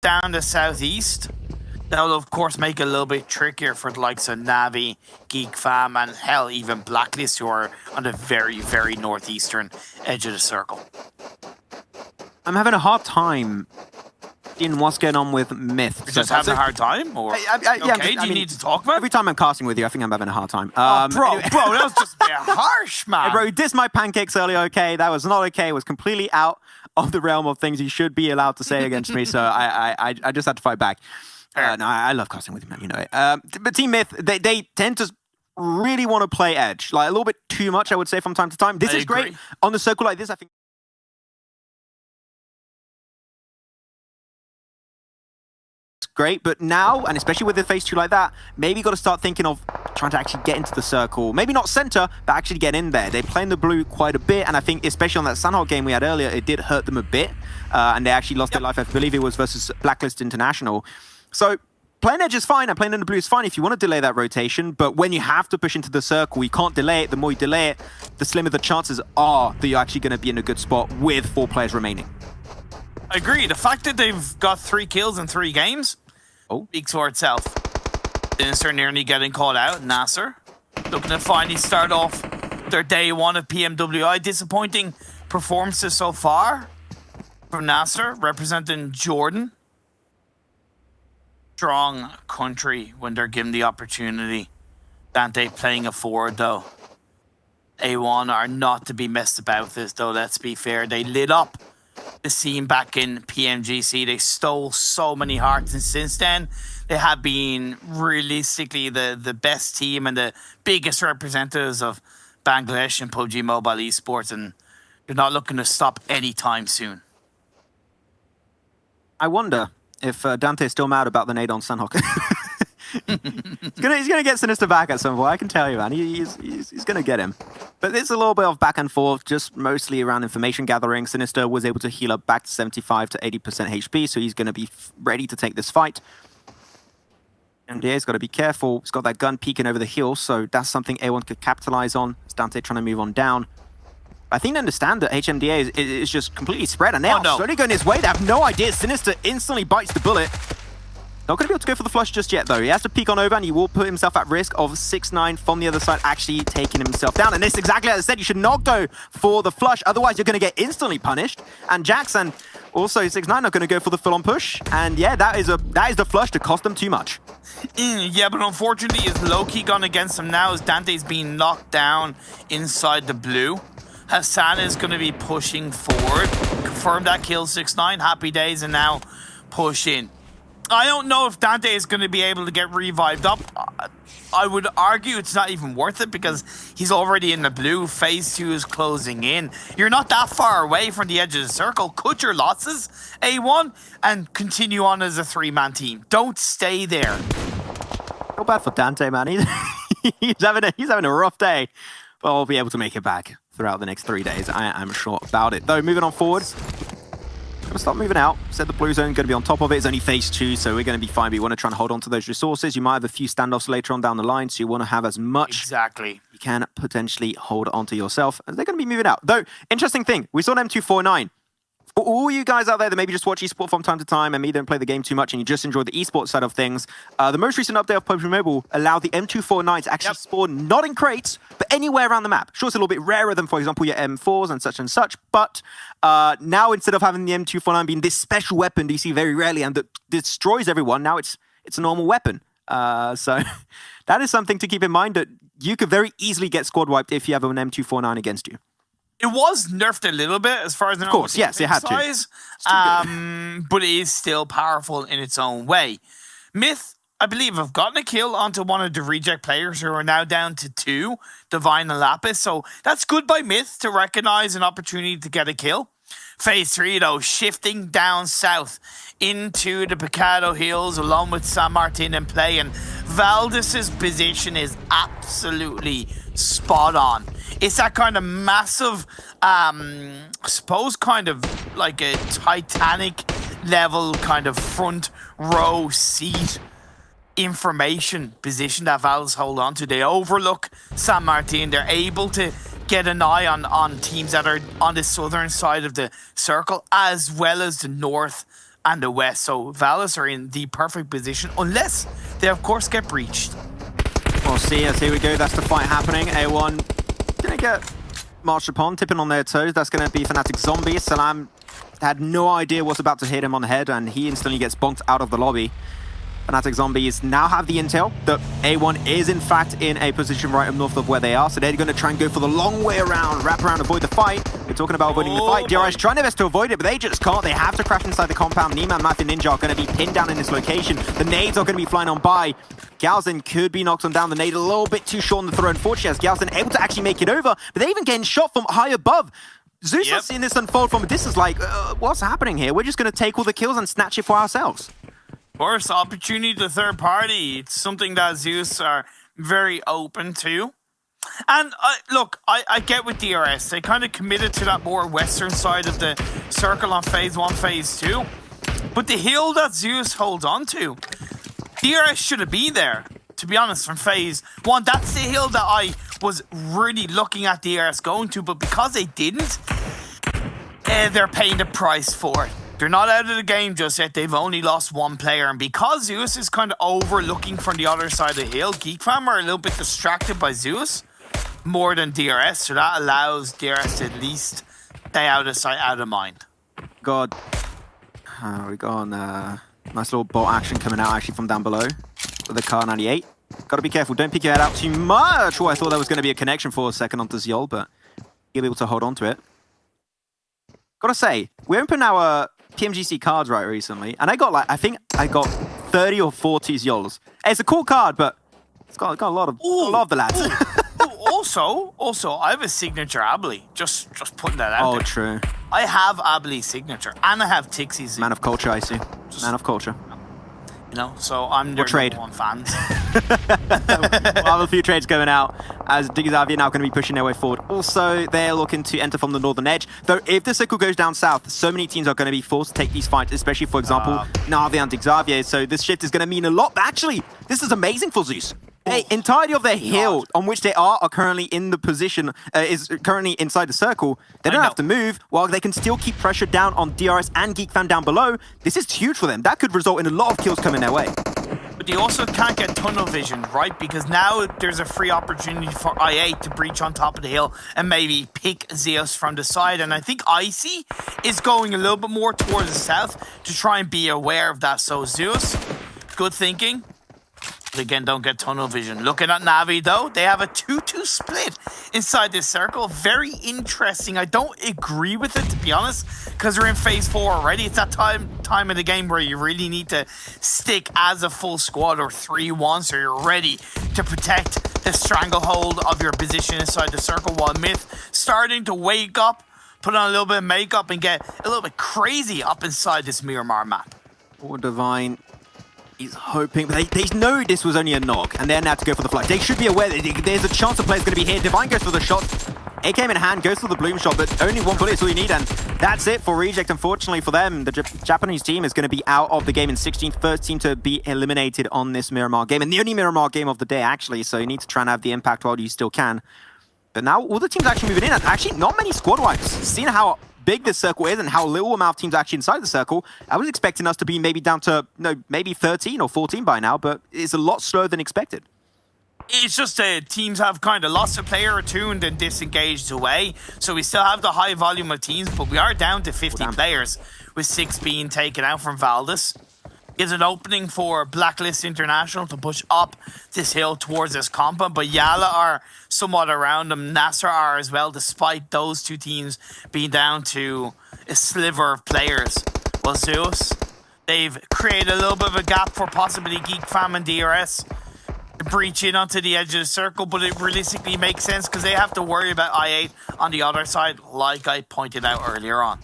down the southeast. That will, of course, make it a little bit trickier for the likes of Navi, Geek Fam, and hell, even Blacklist, who are on the very, very northeastern edge of the circle. I'm having a hard time in what's going on with Myth. You're just having a hard time? Or okay, do you need to talk about it? Every time I'm casting with you, I think I'm having a hard time. Bro, that was just a bit harsh, man. Hey, bro, you dissed my pancakes earlier, okay? That was not okay. It was completely out of the realm of things you should be allowed to say against me, so I just had to fight back. No, I love casting with you, man, you know it. But Team Myth, they tend to really want to play edge, like a little bit too much, I would say, from time to time. This is great. On the circle like this, I think it's great, but now, and especially with the phase 2 like that, maybe you got to start thinking of trying to actually get into the circle. Maybe not center, but actually get in there. They play in the blue quite a bit, and I think especially on that Sandhawk game we had earlier, it did hurt them a bit, and they actually lost their life. I believe it was versus Blacklist International. So playing edge is fine, and playing in the blue is fine if you want to delay that rotation, but when you have to push into the circle, you can't delay it. The more you delay it, the slimmer the chances are that you're actually going to be in a good spot with 4 players remaining. I agree. The fact that they've got 3 kills in 3 games speaks for itself. Sinister nearly getting called out. Nasser looking to finally start off their day 1 of PMWI. Disappointing performances so far from Nasser, representing Jordan. Strong country when they're given the opportunity. Dante playing a forward, though. A1 are not to be messed about with this, though, let's be fair. They lit up the scene back in PMGC. They stole so many hearts, and since then, they have been realistically the best team and the biggest representatives of Bangladesh and PUBG Mobile esports, and they're not looking to stop anytime soon. I wonder if Dante is still mad about the nade on Sandhawk. he's gonna get Sinister back at some point, I can tell you, man. He's gonna get him. But it's a little bit of back and forth, just mostly around information gathering. Sinister was able to heal up back to 75 to 80% HP, so he's gonna be ready to take this fight. And yeah, he's got to be careful. He's got that gun peeking over the hill, so that's something A1 could capitalize on. It's Dante trying to move on down. I think they understand that HMDA is just completely spread, and they are slowly going his way. They have no idea. Sinister instantly bites the bullet. Not going to be able to go for the flush just yet, though. He has to peek on over, and he will put himself at risk of 6ix9ine from the other side, actually taking himself down. And this, exactly as I said, you should not go for the flush, otherwise you're going to get instantly punished. And Jax and also 6ix9ine are going to go for the full-on push. And yeah, that is the flush to cost them too much. Yeah, but unfortunately, it's low-key gone against him now as Dante's being knocked down inside the blue. Hassan is going to be pushing forward. Confirmed that kill 6ix9ine. Happy days, and now push in. I don't know if Dante is going to be able to get revived up. I would argue it's not even worth it because he's already in the blue. Phase 2 is closing in. You're not that far away from the edge of the circle. Cut your losses, A1, and continue on as a 3-man team. Don't stay there. Not bad for Dante, man. He's having a rough day, but I'll be able to make it back throughout the next 3 days. I'm sure about it. Though, moving on forward. Gonna start moving out. Said the blue zone going to be on top of it. It's only phase 2, so we're going to be fine. But you want to try and hold on to those resources. You might have a few standoffs later on down the line, so you want to have as much you can potentially hold on to yourself. As they're going to be moving out. Though, interesting thing, we saw an M249. For all you guys out there that maybe just watch esports from time to time and maybe don't play the game too much and you just enjoy the esports side of things, the most recent update of PUBG Mobile allowed the M249 to actually spawn not in crates, but anywhere around the map. Sure, it's a little bit rarer than, for example, your M4s and such, but now instead of having the M249 being this special weapon that you see very rarely and that destroys everyone, now it's a normal weapon. So that is something to keep in mind, that you could very easily get squad wiped if you have an M249 against you. It was nerfed a little bit, as far as I know. Of course, yes, it had to. But it is still powerful in its own way. Myth, I believe, have gotten a kill onto one of the reject players who are now down to 2, Divine and Lapis. So that's good by Myth to recognize an opportunity to get a kill. Phase 3, though, shifting down south into the Picado Hills along with San Martin in play. And Valdez's position is absolutely spot on. It's that kind of massive, I suppose, kind of like a Titanic level kind of front row seat information position that Valdez hold on to. They overlook San Martin. They're able to get an eye on teams that are on the southern side of the circle as well as the north and the west. So Valus are in the perfect position, unless they, of course, get breached. We'll see as here we go. That's the fight happening. A1 gonna get marched upon, tipping on their toes. That's gonna be Fnatic Zombie. Salam had no idea what's about to hit him on the head, and he instantly gets bonked out of the lobby. Fnatic Zombies now have the intel that A1 is in fact in a position right up north of where they are, so they're going to try and go for the long way around, wrap around, avoid the fight. We're talking about avoiding the fight. DRS trying their best to avoid it, but they just can't. They have to crash inside the compound. Neeman, Math, and Ninja are going to be pinned down in this location. The nades are going to be flying on by. Galzin could be knocked on down. The nade a little bit too short on the throw, unfortunately, as Galzin able to actually make it over, but they're even getting shot from high above. Zeus has seen this unfold from a distance like, what's happening here? We're just going to take all the kills and snatch it for ourselves. Of course, opportunity to third party. It's something that Zeus are very open to. And look, I get with DRS. They kind of committed to that more western side of the circle on phase 1, phase 2. But the hill that Zeus holds on to, DRS should have been there, to be honest, from phase 1. That's the hill that I was really looking at DRS going to, but because they didn't, they're paying the price for it. They're not out of the game just yet. They've only lost one player. And because Zeus is kind of overlooking from the other side of the hill, GeekFam are a little bit distracted by Zeus more than DRS. So that allows DRS to at least stay out of sight, out of mind. God. We got nice little bolt action coming out actually from down below with the Car 98. Got to be careful. Don't peek your head out too much. Oh, I thought there was going to be a connection for a second onto Zyol, but you'll be able to hold on to it. Gotta say, we opened our PMGC cards right recently, and I got like, I think I got 30 or 40 Zyols. It's a cool card, but it's got a lot of the lads. Also, I have a signature Ably. Just putting that out there. Oh, true. I have Ably's signature, and I have Tixie's. Man of culture, I see. Man of culture. You know, so I'm their trade? number one fans. We'll have a few trades going out as Xavier now going to be pushing their way forward. Also, they're looking to enter from the northern edge. Though if the circle goes down south, so many teams are going to be forced to take these fights, especially, for example, Na'Vi and Xavier. So this shift is going to mean a lot. But actually, this is amazing for Zeus. The entirety of their hill on which they are currently in the position, is currently inside the circle. They don't have to move, while they can still keep pressure down on DRS and GeekFam down below. This is huge for them. That could result in a lot of kills coming their way. But they also can't get tunnel vision, right? Because now there's a free opportunity for IA to breach on top of the hill and maybe pick Zeus from the side. And I think Icy is going a little bit more towards the south to try and be aware of that. So Zeus, good thinking. But again, don't get tunnel vision. Looking at Na'Vi, though, they have a 2-2 split inside this circle. Very interesting. I don't agree with it, to be honest, because we're in phase 4 already. It's that time of the game where you really need to stick as a full squad or 3-1, so you're ready to protect the stranglehold of your position inside the circle, while Myth starting to wake up, put on a little bit of makeup, and get a little bit crazy up inside this Miramar map. Or Divine. He's hoping, but they know this was only a knock, and they're now to go for the flight. They should be aware that there's a chance the player's going to be here. Divine goes for the shot. AKM in hand, goes for the bloom shot, but only one bullet is all you need, and that's it for Reject. Unfortunately for them, the Japanese team is going to be out of the game in 16th. First team to be eliminated on this Miramar game, and the only Miramar game of the day, actually, so you need to try and have the impact while you still can. But now all the teams actually moving in, and actually not many squad wipes. Seeing how big this circle is and how little amount of teams actually inside the circle, I was expecting us to be maybe down to maybe 13 or 14 by now, but it's a lot slower than expected. It's just teams have kind of lost a player or two and then disengaged away. So we still have the high volume of teams, but we are down to 50 players, with 6 being taken out from Valdez. Gives an opening for Blacklist International to push up this hill towards this compound, but Yala are somewhat around them. Nasser are as well, despite those two teams being down to a sliver of players. Well, Zeus, they've created a little bit of a gap for possibly GeekFam and DRS to breach in onto the edge of the circle, but it realistically makes sense because they have to worry about I8 on the other side, like I pointed out earlier on.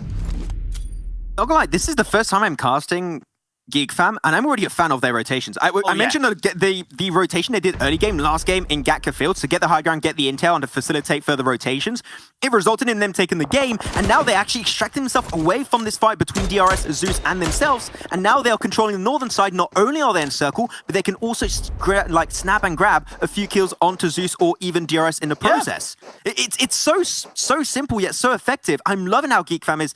Not gonna lie, this is the first time I'm casting Geek Fam, and I'm already a fan of their rotations. I mentioned the rotation they did early game, last game in Gatka Fields to get the high ground, get the intel, and to facilitate further rotations. It resulted in them taking the game, and now they're actually extracting themselves away from this fight between DRS, Zeus, and themselves, and now they are controlling the northern side. Not only are they in circle, but they can also snap and grab a few kills onto Zeus or even DRS in the process. Yeah. It's so simple yet so effective. I'm loving how Geek Fam is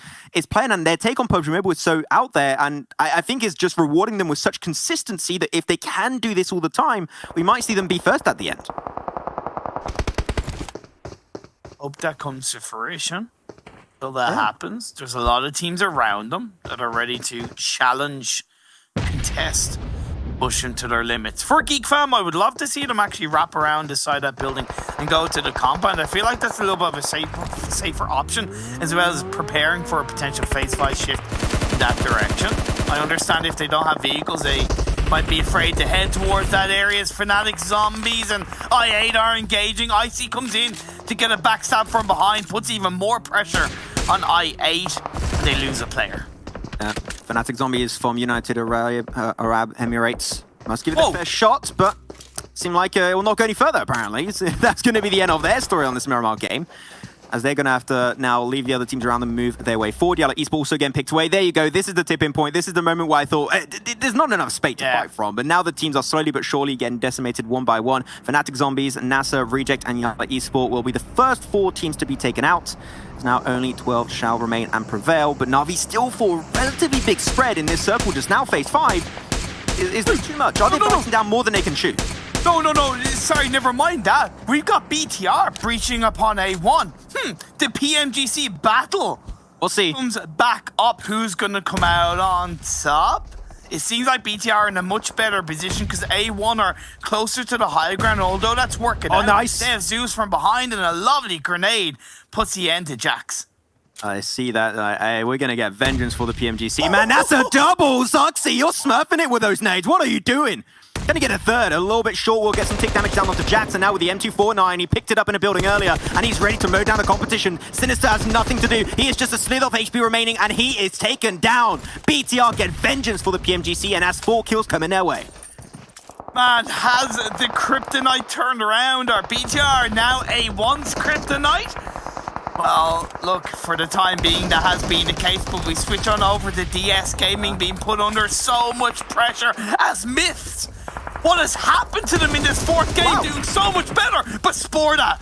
playing, and their take on PUBG Mobile is so out there, and I think it's just rewarding them with such consistency that if they can do this all the time, we might see them be first at the end. Hope that comes to fruition. Till that happens, there's a lot of teams around them that are ready to challenge, contest, push into their limits. For Geek Fam, I would love to see them actually wrap around the side of that building and go to the compound. I feel like that's a little bit of a safer option, as well as preparing for a potential phase 5 shift in that direction. I understand if they don't have vehicles, they might be afraid to head towards that area as Fnatic zombies and I8 are engaging. Icy comes in to get a backstab from behind, puts even more pressure on I8, and they lose a player. Fnatic zombies from United Arab Emirates. Must give it a fair shot, but seem like it will not go any further, apparently. So that's going to be the end of their story on this Miramar game, as they're going to have to now leave the other teams around them, move their way forward. Yalla Esports also getting picked away. There you go. This is the tipping point. This is the moment where I thought there's not enough space to fight from. But now the teams are slowly but surely getting decimated one by one. Fnatic Zombies, NASA, Reject, and Yalla Esports will be the first 4 teams to be taken out. Now only 12 shall remain and prevail. But Na'Vi still for a relatively big spread in this circle. Just now phase 5. Is this too much? Are they bouncing down more than they can shoot? No. Sorry, never mind that. We've got BTR breaching upon A1. The PMGC battle. We'll see. Comes back up. Who's going to come out on top? It seems like BTR are in a much better position because A1 are closer to the high ground, although that's working out. Nice. They have Zeus from behind, and a lovely grenade puts the end to Jax. I see that. We're going to get vengeance for the PMGC. Man, that's a double, Zoxy. You're smurfing it with those nades. What are you doing? Gonna get a third, a little bit short. We'll get some tick damage down onto Jax, and now with the M249, he picked it up in a building earlier, and he's ready to mow down the competition. Sinister has nothing to do. He is just a slither of HP remaining, and he is taken down. BTR get vengeance for the PMGC, and has 4 kills coming their way. Man, has the Kryptonite turned around? Are BTR now A1's Kryptonite? Well, look, for the time being, that has been the case, but we switch on over to DS Gaming being put under so much pressure as Myths. What has happened to them in this 4th game? Doing so much better, but Sporta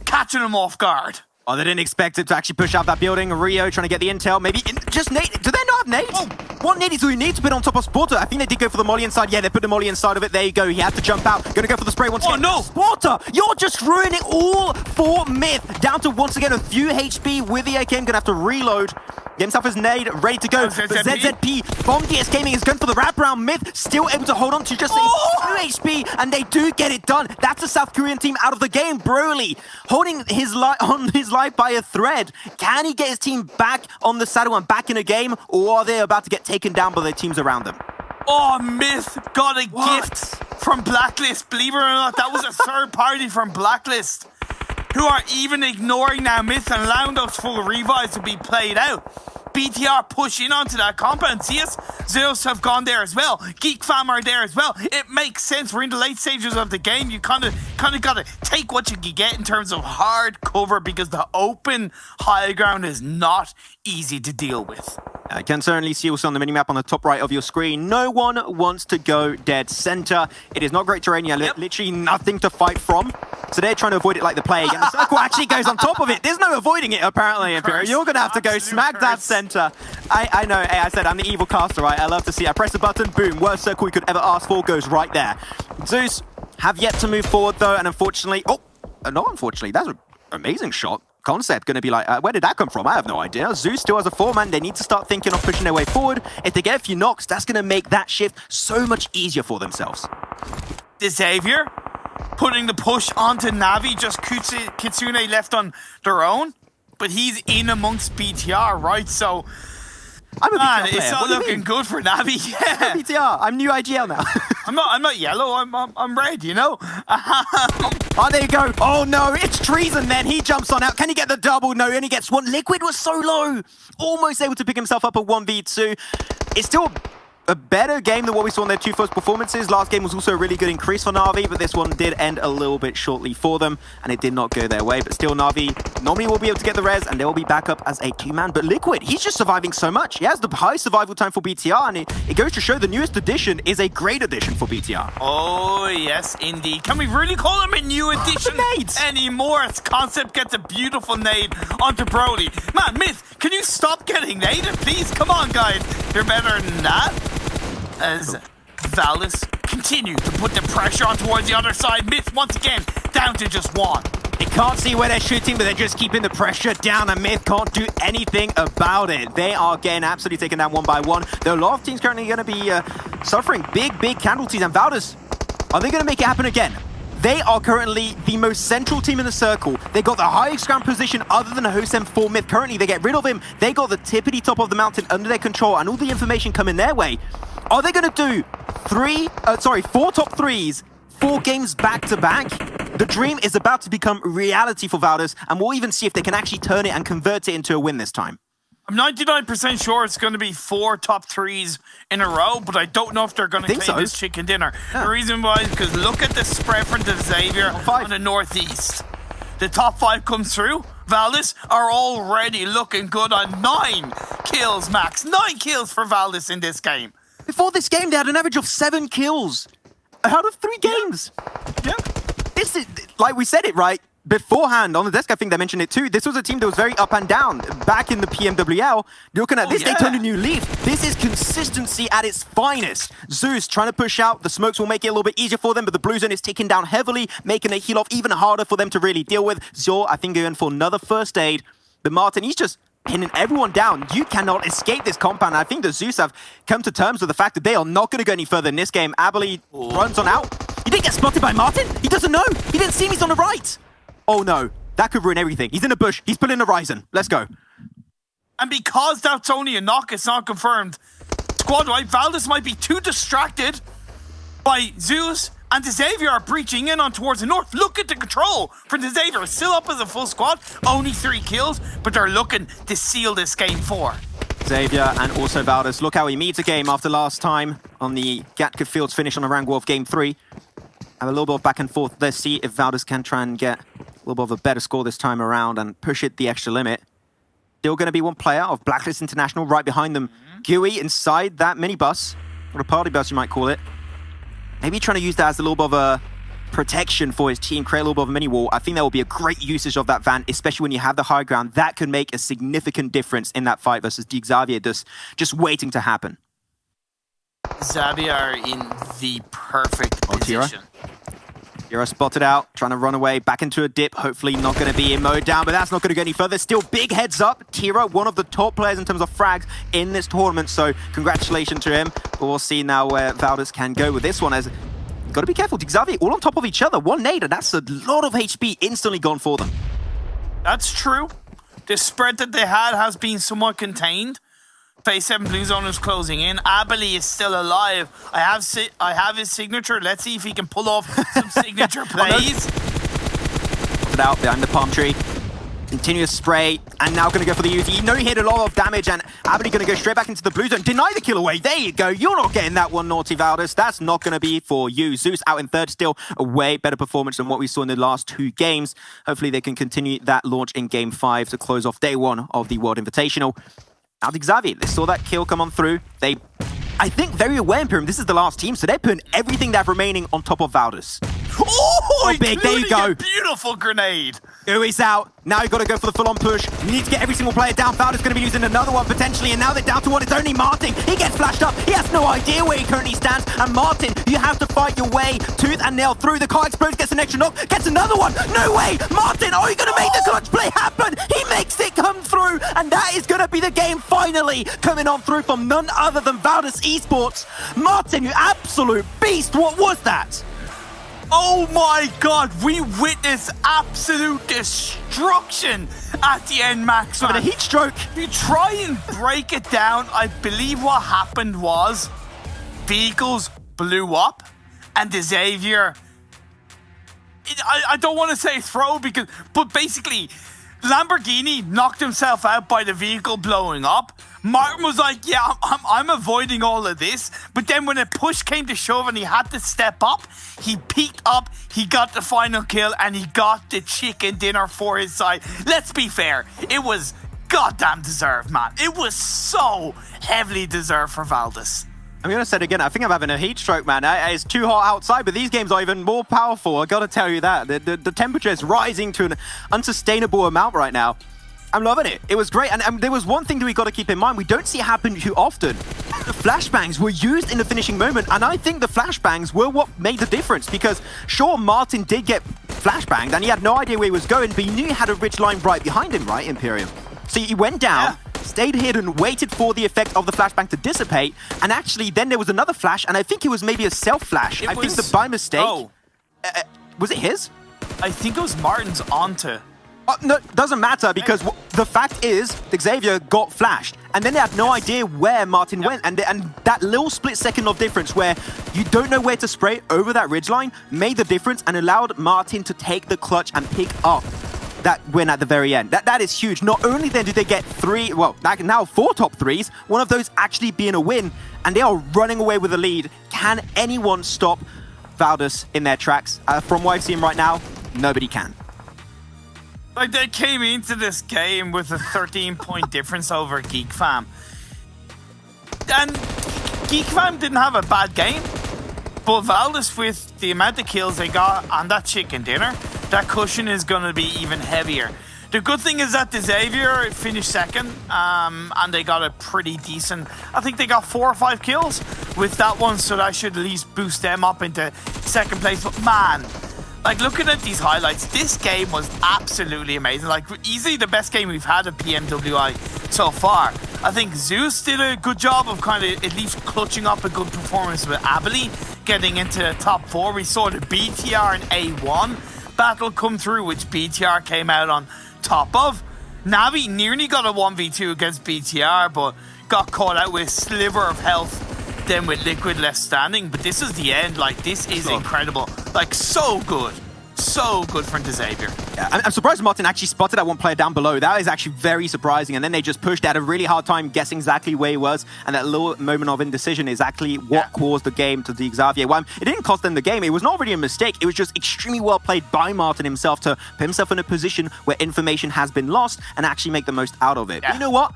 catching them off guard. Oh, they didn't expect it to actually push out that building. Rio trying to get the intel. Maybe just nade. Do they not have nades? Oh. What nade is all you need to put on top of Sporta? I think they did go for the molly inside. Yeah, they put the molly inside of it. There you go. He had to jump out. Gonna go for the spray once again. No! Sporta, you're just ruining all for Myth. Down to once again a few HP with the AKM. Gonna have to reload. Get himself his nade, ready to go. But ZZP from DS Gaming is going for the wraparound. Myth still able to hold on to just a 2 HP, and they do get it done. That's a South Korean team out of the game. Broly holding his life by a thread. Can he get his team back on the saddle and back in a game, or are they about to get taken down by the teams around them? Oh, Myth got a gift from Blacklist. Believe it or not, that was a third party from Blacklist, who are even ignoring now Myth and allowing those full revives to be played out. BTR push in onto that compound. Zeus have gone there as well. Geek Fam are there as well. It makes sense. We're in the late stages of the game. You kind of got to take what you can get in terms of hard cover, because the open high ground is not easy to deal with. I can certainly see also on the minimap on the top right of your screen, no one wants to go dead center. It is not great terrain. Literally nothing to fight from. So they're trying to avoid it like the plague. And the circle actually goes on top of it. There's no avoiding it, apparently, Imperial. You're going to have to go smack that center. I know. Hey, I said I'm the evil caster, right? I love to see. I press a button, boom. Worst circle we could ever ask for goes right there. Zeus have yet to move forward, though. And unfortunately... not unfortunately. That's an amazing shot. Concept going to be like, where did that come from? I have no idea. Zeus still has a 4-man. They need to start thinking of pushing their way forward. If they get a few knocks, that's going to make that shift so much easier for themselves. The Xavier putting the push onto Navi, just Kitsune left on their own, but he's in amongst BTR, right? So, man, it's not looking good for Navi. Yeah. BTR, I'm new IGL now. I'm not yellow. I'm red. You know. Oh, there you go. Oh no, it's treason. Then he jumps on out. Can he get the double? No, he only gets one. Liquid was so low, almost able to pick himself up a 1v2. It's still a better game than what we saw in their two first performances. Last game was also a really good increase for Na'Vi, but this one did end a little bit shortly for them, and it did not go their way. But still, Na'Vi normally will be able to get the res, and they will be back up as a two-man. But Liquid, he's just surviving so much. He has the high survival time for BTR, and it goes to show the newest addition is a great addition for BTR. Oh, yes, indeed. Can we really call him a new addition anymore? As Concept gets a beautiful nade onto Brody. Man, Myth, can you stop getting naded, please? Come on, guys. You're better than that. As Valdez continue to put the pressure on towards the other side. Myth, once again, down to just one. They can't see where they're shooting, but they're just keeping the pressure down, and Myth can't do anything about it. They are getting absolutely taken down one by one. There are a lot of teams currently going to be suffering big casualties, and Valdez, are they going to make it happen again? They are currently the most central team in the circle. They got the highest ground position other than Hosem for Myth. Currently, they get rid of him. They got the tippity top of the mountain under their control, and all the information coming their way. Are they going to do four top threes, 4 games back-to-back? The dream is about to become reality for Valdez, and we'll even see if they can actually turn it and convert it into a win this time. I'm 99% sure it's going to be 4 top threes in a row, but I don't know if they're going to claim this chicken dinner. Yeah. The reason why is because look at the spread from the Xavier on the northeast. The top 5 comes through. Valdez are already looking good on 9 kills max. 9 kills for Valdez in this game. Before this game, they had an average of 7 kills out of 3 games. Yeah. This is, like we said it right beforehand on the desk, I think they mentioned it too. This was a team that was very up and down back in the PMWL. Looking at this, they turned a new leaf. This is consistency at its finest. Zeus trying to push out. The smokes will make it a little bit easier for them, but the blue zone is taken down heavily, making a heal off even harder for them to really deal with. Zor, I think, going for another first aid. But Martin, he's just pinning everyone down. You cannot escape this compound. I think the Zeus have come to terms with the fact that they are not going to go any further in this game. Abilene runs on out. He didn't get spotted by Martin. He doesn't know. He didn't see him. He's on the right. Oh no, that could ruin everything. He's in a bush. He's pulling the Ryzen. Let's go. And because that's only a knock, it's not confirmed. Squad-wide, Valdez might be too distracted by Zeus, and the Xavier are breaching in on towards the north. Look at the control for the Xavier. Still up as a full squad. Only 3 kills, but they're looking to seal this game 4. Xavier and also Valdez. Look how he meets a game after last time on the Gatka Fields finish on the Rank Wolf Game 3. Have a little bit of back and forth. Let's see if Valdez can try and get a little bit of a better score this time around and push it the extra limit. Still going to be one player of Blacklist International right behind them. Gui inside that minibus, or a party bus you might call it. Maybe trying to use that as a little bit of a protection for his team, create a little bit of a mini wall. I think that will be a great usage of that van, especially when you have the high ground. That could make a significant difference in that fight versus Xavier just waiting to happen. Xavier are in the perfect position. Tira spotted out, trying to run away back into a dip. Hopefully not going to be in mode down, but that's not going to go any further. Still big heads up. Tira, one of the top players in terms of frags in this tournament, so congratulations to him. But we'll see now where Valdez can go with this one. As got to be careful. Xavier all on top of each other. One nade, and that's a lot of HP instantly gone for them. That's true. The spread that they had has been somewhat contained. Phase 7 blue zone is closing in. Abilene is still alive. I have his signature. Let's see if he can pull off some signature plays. Put it out behind the palm tree. Continuous spray, and now going to go for the Uzi. You know he hit a lot of damage, and Abilene going to go straight back into the blue zone. Deny the kill away. There you go. You're not getting that one, Naughty Valdez. That's not going to be for you. Zeus out in third, still a way better performance than what we saw in the last 2 games. Hopefully they can continue that launch in Game 5 to close off day 1 of the World Invitational. Now Xavier, they saw that kill come on through. They, I think, very aware, Imperium, this is the last team, so they're putting everything they have remaining on top of Valdez. Oh, big, there you go. A beautiful grenade. Ui's out. Now you've got to go for the full-on push. You need to get every single player down. Valdez going to be using another one potentially, and now they're down to 1. It's only Martin. He gets flashed up. He has no idea where he currently stands. And Martin, you have to fight your way tooth and nail through. The car explodes, gets an extra knock, gets another one. No way. Martin, are you going to make the clutch play happen? He makes it come through, and that is going to be the game finally coming on through from none other than Valdez Esports. Martin, you absolute beast. What was that? Oh my god, we witnessed absolute destruction at the end, Max. A heat stroke. You try and break it down. I believe what happened was vehicles blew up and the Xavier, I don't want to say throw, but basically Lamborghini knocked himself out by the vehicle blowing up. Martin was like, yeah, I'm avoiding all of this. But then when a push came to shove and he had to step up, he peeked up, he got the final kill, and he got the chicken dinner for his side. Let's be fair, it was goddamn deserved, man. It was so heavily deserved for Valdez. I'm going to say it again, I think I'm having a heat stroke, man. It's too hot outside, but these games are even more powerful. I got to tell you that. The temperature is rising to an unsustainable amount right now. I'm loving it. It was great. And there was one thing that we got to keep in mind. We don't see it happen too often. The flashbangs were used in the finishing moment, and I think the flashbangs were what made the difference, because sure, Martin did get flashbanged, and he had no idea where he was going, but he knew he had a ridge line right behind him, right, Imperium? So he went down, stayed hidden, waited for the effect of the flashbang to dissipate, and actually then there was another flash, and I think it was maybe a self-flash. I think that by mistake... Oh. Was it his? I think it was Martin's onto. No, doesn't matter, because the fact is Xavier got flashed, and then they had no idea where Martin went, and that little split second of difference where you don't know where to spray over that ridgeline made the difference and allowed Martin to take the clutch and pick up that win at the very end. That is huge. Not only then did they get now 4 top 3s, one of those actually being a win, and they are running away with the lead. Can anyone stop Valdez in their tracks? From what I've seen right now, nobody can. Like, they came into this game with a 13-point difference over Geek Fam. And Geek Fam didn't have a bad game, but Valdez, with the amount of kills they got on that chicken dinner, that cushion is going to be even heavier. The good thing is that the Xavier finished second, and they got a pretty decent... I think they got 4 or 5 kills with that one, so that should at least boost them up into second place. But man... like, looking at these highlights, this game was absolutely amazing. Like, easily the best game we've had at PMWI so far. I think Zeus did a good job of kind of at least clutching up a good performance with Abilene, getting into the top 4. We saw the BTR and A1 battle come through, which BTR came out on top of. Navi nearly got a 1v2 against BTR, but got caught out with a sliver of health, then with Liquid left standing. But this is the end. Like, this is incredible. Like, so good. So good from Xavier. Yeah, I'm surprised Martin actually spotted that one player down below. That is actually very surprising. And then they just pushed. They had a really hard time guessing exactly where he was. And that little moment of indecision is actually what caused the game to the Xavier. Well, it didn't cost them the game. It was not really a mistake. It was just extremely well played by Martin himself to put himself in a position where information has been lost and actually make the most out of it. Yeah. You know what?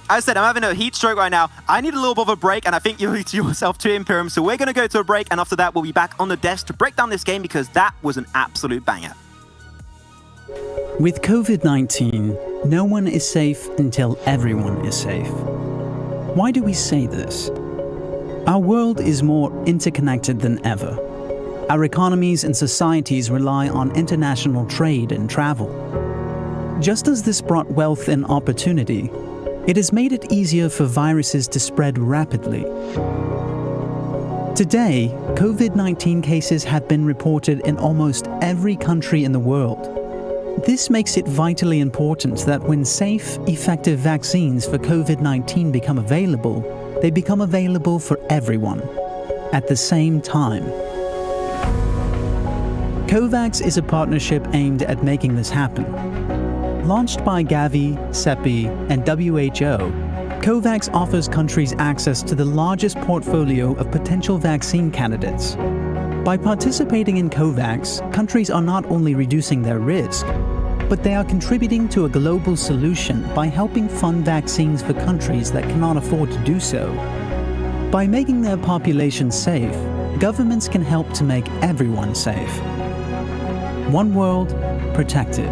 As I said, I'm having a heat stroke right now. I need a little bit of a break, and I think you owe it to yourself too, Imperium. So we're going to go to a break, and after that, we'll be back on the desk to break down this game, because that was an absolute banger. With COVID-19, no one is safe until everyone is safe. Why do we say this? Our world is more interconnected than ever. Our economies and societies rely on international trade and travel. Just as this brought wealth and opportunity, it has made it easier for viruses to spread rapidly. Today, COVID-19 cases have been reported in almost every country in the world. This makes it vitally important that when safe, effective vaccines for COVID-19 become available, they become available for everyone at the same time. COVAX is a partnership aimed at making this happen. Launched by Gavi, CEPI, and WHO, COVAX offers countries access to the largest portfolio of potential vaccine candidates. By participating in COVAX, countries are not only reducing their risk, but they are contributing to a global solution by helping fund vaccines for countries that cannot afford to do so. By making their population safe, governments can help to make everyone safe. One world, protected.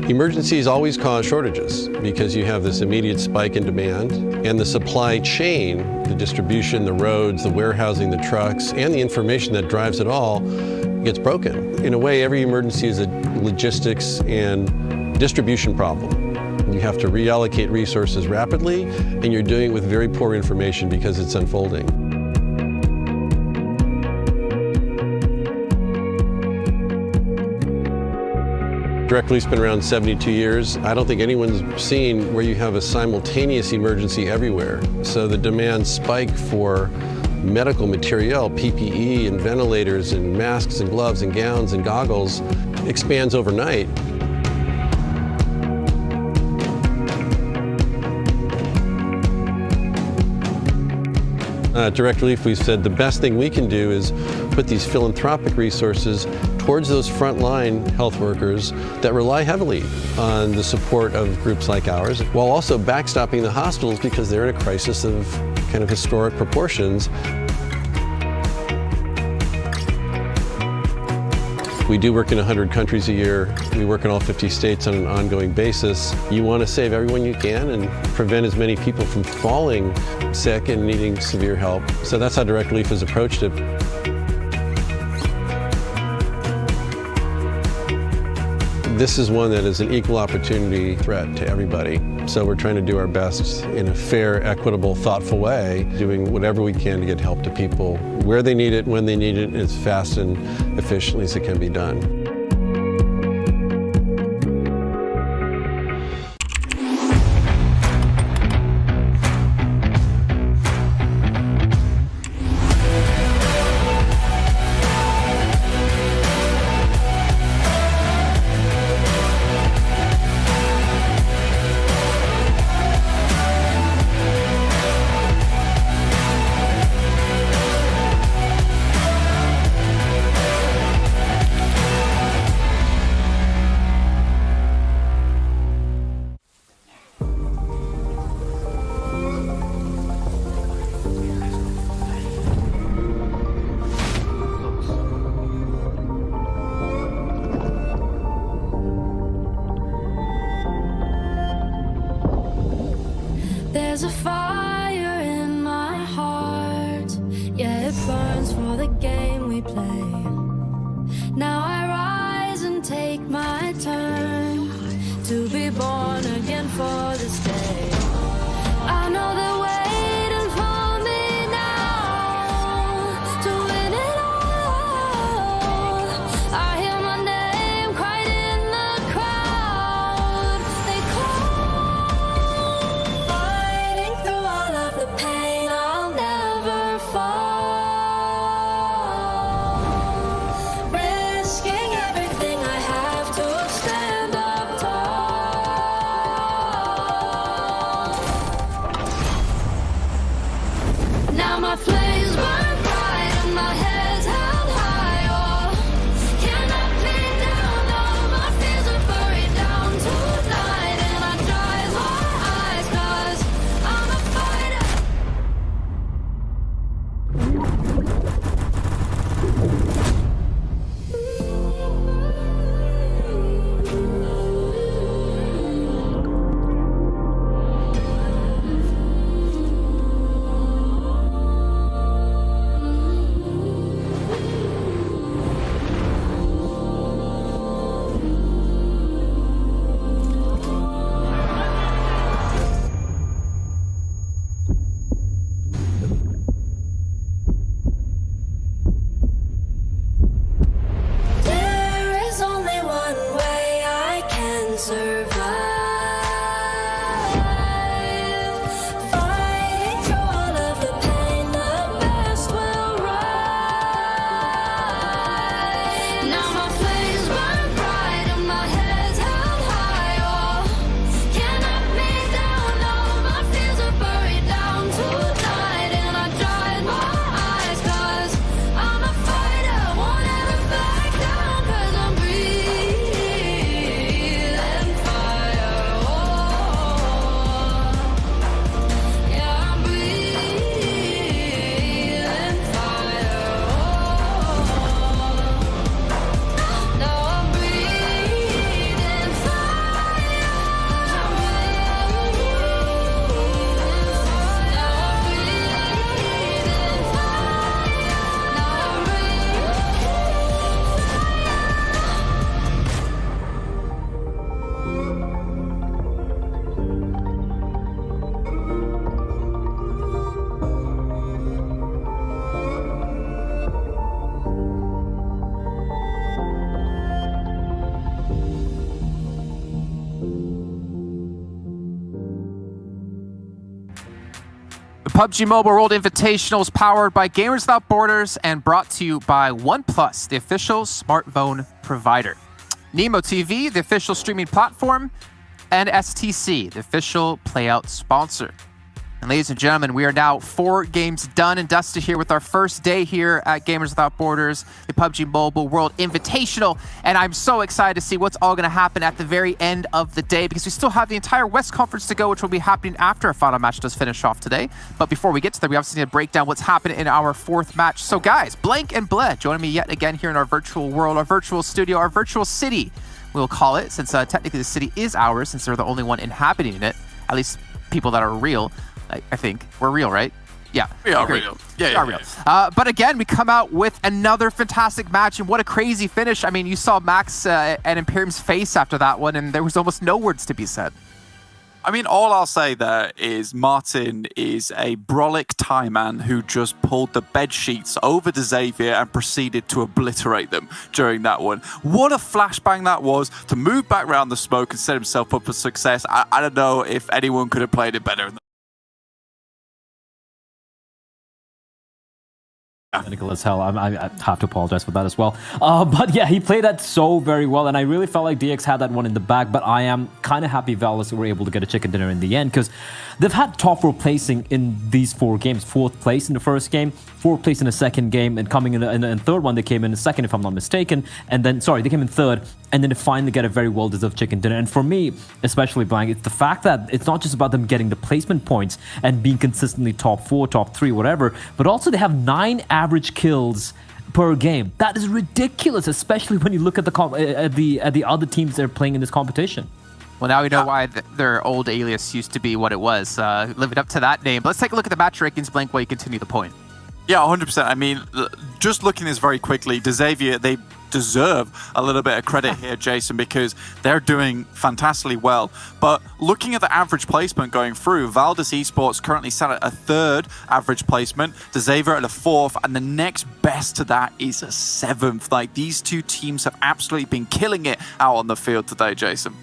Emergencies always cause shortages because you have this immediate spike in demand, and the supply chain, the distribution, the roads, the warehousing, the trucks, and the information that drives it all gets broken. In a way, every emergency is a logistics and distribution problem. You have to reallocate resources rapidly, and you're doing it with very poor information because it's unfolding. Direct relief's been around 72 years. I don't think anyone's seen where you have a simultaneous emergency everywhere. So the demand spike for medical material, PPE and ventilators and masks and gloves and gowns and goggles expands overnight. Direct Relief, we've said the best thing we can do is put these philanthropic resources towards those frontline health workers that rely heavily on the support of groups like ours, while also backstopping the hospitals because they're in a crisis of kind of historic proportions. We do work in 100 countries a year. We work in all 50 states on an ongoing basis. You want to save everyone you can and prevent as many people from falling sick and needing severe help. So that's how Direct Relief has approached it. This is one that is an equal opportunity threat to everybody. So we're trying to do our best in a fair, equitable, thoughtful way, doing whatever we can to get help to people where they need it, when they need it, as fast and efficiently as it can be done. There's a fire in my heart, yeah, it burns for the game we play. Now I rise and take my turn to be born again for this day. I know they're waiting for me now to win it all. I hear my name cried in the crowd. They call, fighting through all of the pain. I'll never fall, risking everything I have to stand up tall. PUBG Mobile World Invitational is powered by Gamers Without Borders and brought to you by OnePlus, the official smartphone provider. Nemo TV, the official streaming platform, and STC, the official playout sponsor. And ladies and gentlemen, we are now 4 games done and dusted here with our first day here at Gamers Without Borders, the PUBG Mobile World Invitational. And I'm so excited to see what's all going to happen at the very end of the day, because we still have the entire West Conference to go, which will be happening after our final match does finish off today. But before we get to that, we obviously need to break down what's happened in our 4th match. So guys, Blank and Bled joining me yet again here in our virtual world, our virtual studio, our virtual city, we'll call it, since technically the city is ours, since they're the only one inhabiting it, at least people that are real. I think we're real, right? Yeah, we are real. Yeah, we are real. But again, we come out with another fantastic match, and what a crazy finish. I mean, you saw Max and Imperium's face after that one, and there was almost no words to be said. I mean, all I'll say there is Martin is a brolic Thai man who just pulled the bed sheets over to Xavier and proceeded to obliterate them during that one. What a flashbang that was to move back around the smoke and set himself up for success. I don't know if anyone could have played it better. Technical as hell. I have to apologize for that as well. But yeah, he played that so very well, and I really felt like DX had that one in the bag, but I am kind of happy Valus were able to get a chicken dinner in the end, because they've had top 4 placing in these 4 games. 4th place in the first game, 4th place in the second game, and coming in the third one, they came in the second, if I'm not mistaken, and then, sorry, they came in third, and then to finally get a very well-deserved chicken dinner. And for me, especially Blank, it's the fact that it's not just about them getting the placement points and being consistently top 4, top 3, whatever, but also they have 9 average kills per game. That is ridiculous, especially when you look at the other teams that are playing in this competition. Well, now we know why their old alias used to be what it was, living up to that name. But let's take a look at the match rankings, Blank, while you continue the point. Yeah, 100%. I mean, just looking at this very quickly, Xavier, they deserve a little bit of credit here, Jason, because they're doing fantastically well. But looking at the average placement going through, Valdez Esports currently sat at a 3rd average placement, Xavier at a 4th, and the next best to that is a 7th. Like, these 2 teams have absolutely been killing it out on the field today, Jason.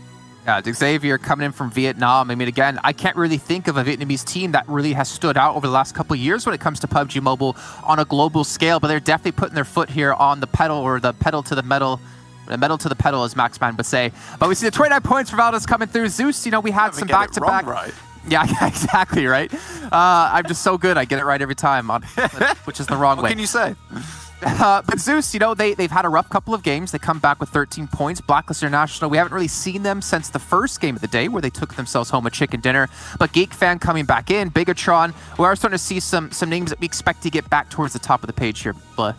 Yeah, Xavier coming in from Vietnam. I mean, again, I can't really think of a Vietnamese team that really has stood out over the last couple of years when it comes to PUBG Mobile on a global scale, but they're definitely putting their foot here on the pedal, or the pedal to the metal. The metal to the pedal, as Maxman would say. But we see the 29 points for Valdez coming through. Zeus, you know, we had some back-to-back. Right. Yeah, exactly, right? I'm just so good. I get it right every time, which is the wrong way. What can you say? But Zeus, you know, they've had a rough couple of games. They come back with 13 points. Blacklist International, we haven't really seen them since the first game of the day where they took themselves home a chicken dinner. But Geek Fan coming back in, Bigatron, we are starting to see some names that we expect to get back towards the top of the page here, Blah.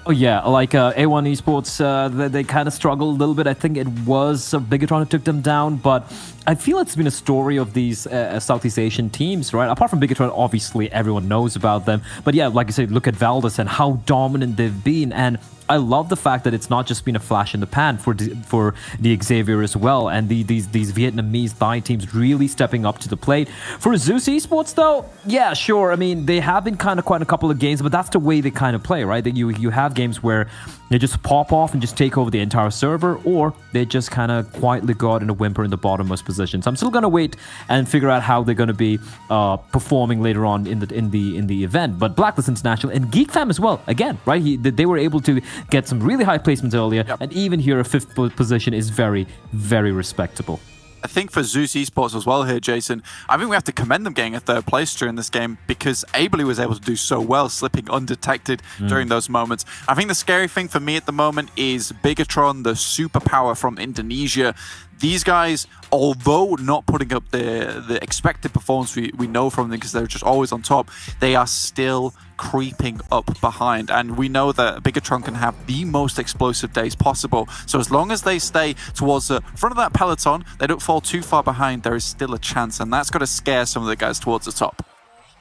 Oh yeah, like A1 Esports, they kind of struggled a little bit. I think it was Bigatron who took them down, but I feel it's been a story of these Southeast Asian teams, right? Apart from Bigatron, obviously everyone knows about them. But yeah, like I said, look at Valdez and how dominant they've been. And I love the fact that it's not just been a flash in the pan for the Xavier as well, and these Vietnamese Thai teams really stepping up to the plate. For Zeus Esports though, yeah, sure. I mean, they have been kind of quite a couple of games, but that's the way they kind of play, right? That you have games where they just pop off and just take over the entire server, or they just kind of quietly go out in a whimper in the bottommost position. So I'm still gonna wait and figure out how they're gonna be performing later on in the event. But Blacklist International and Geek Fam as well, again, right? They were able to get some really high placements earlier, and even here a 5th position is very, very respectable. I think for Zeus Esports as well here, Jason, I think we have to commend them getting a 3rd place during this game, because Ably was able to do so well, slipping undetected during those moments. I think the scary thing for me at the moment is Bigatron, the superpower from Indonesia. These guys, although not putting up the expected performance we know from them, because they're just always on top, they are still creeping up behind. And we know that Bigatron can have the most explosive days possible. So as long as they stay towards the front of that peloton, they don't fall too far behind, there is still a chance. And that's got to scare some of the guys towards the top.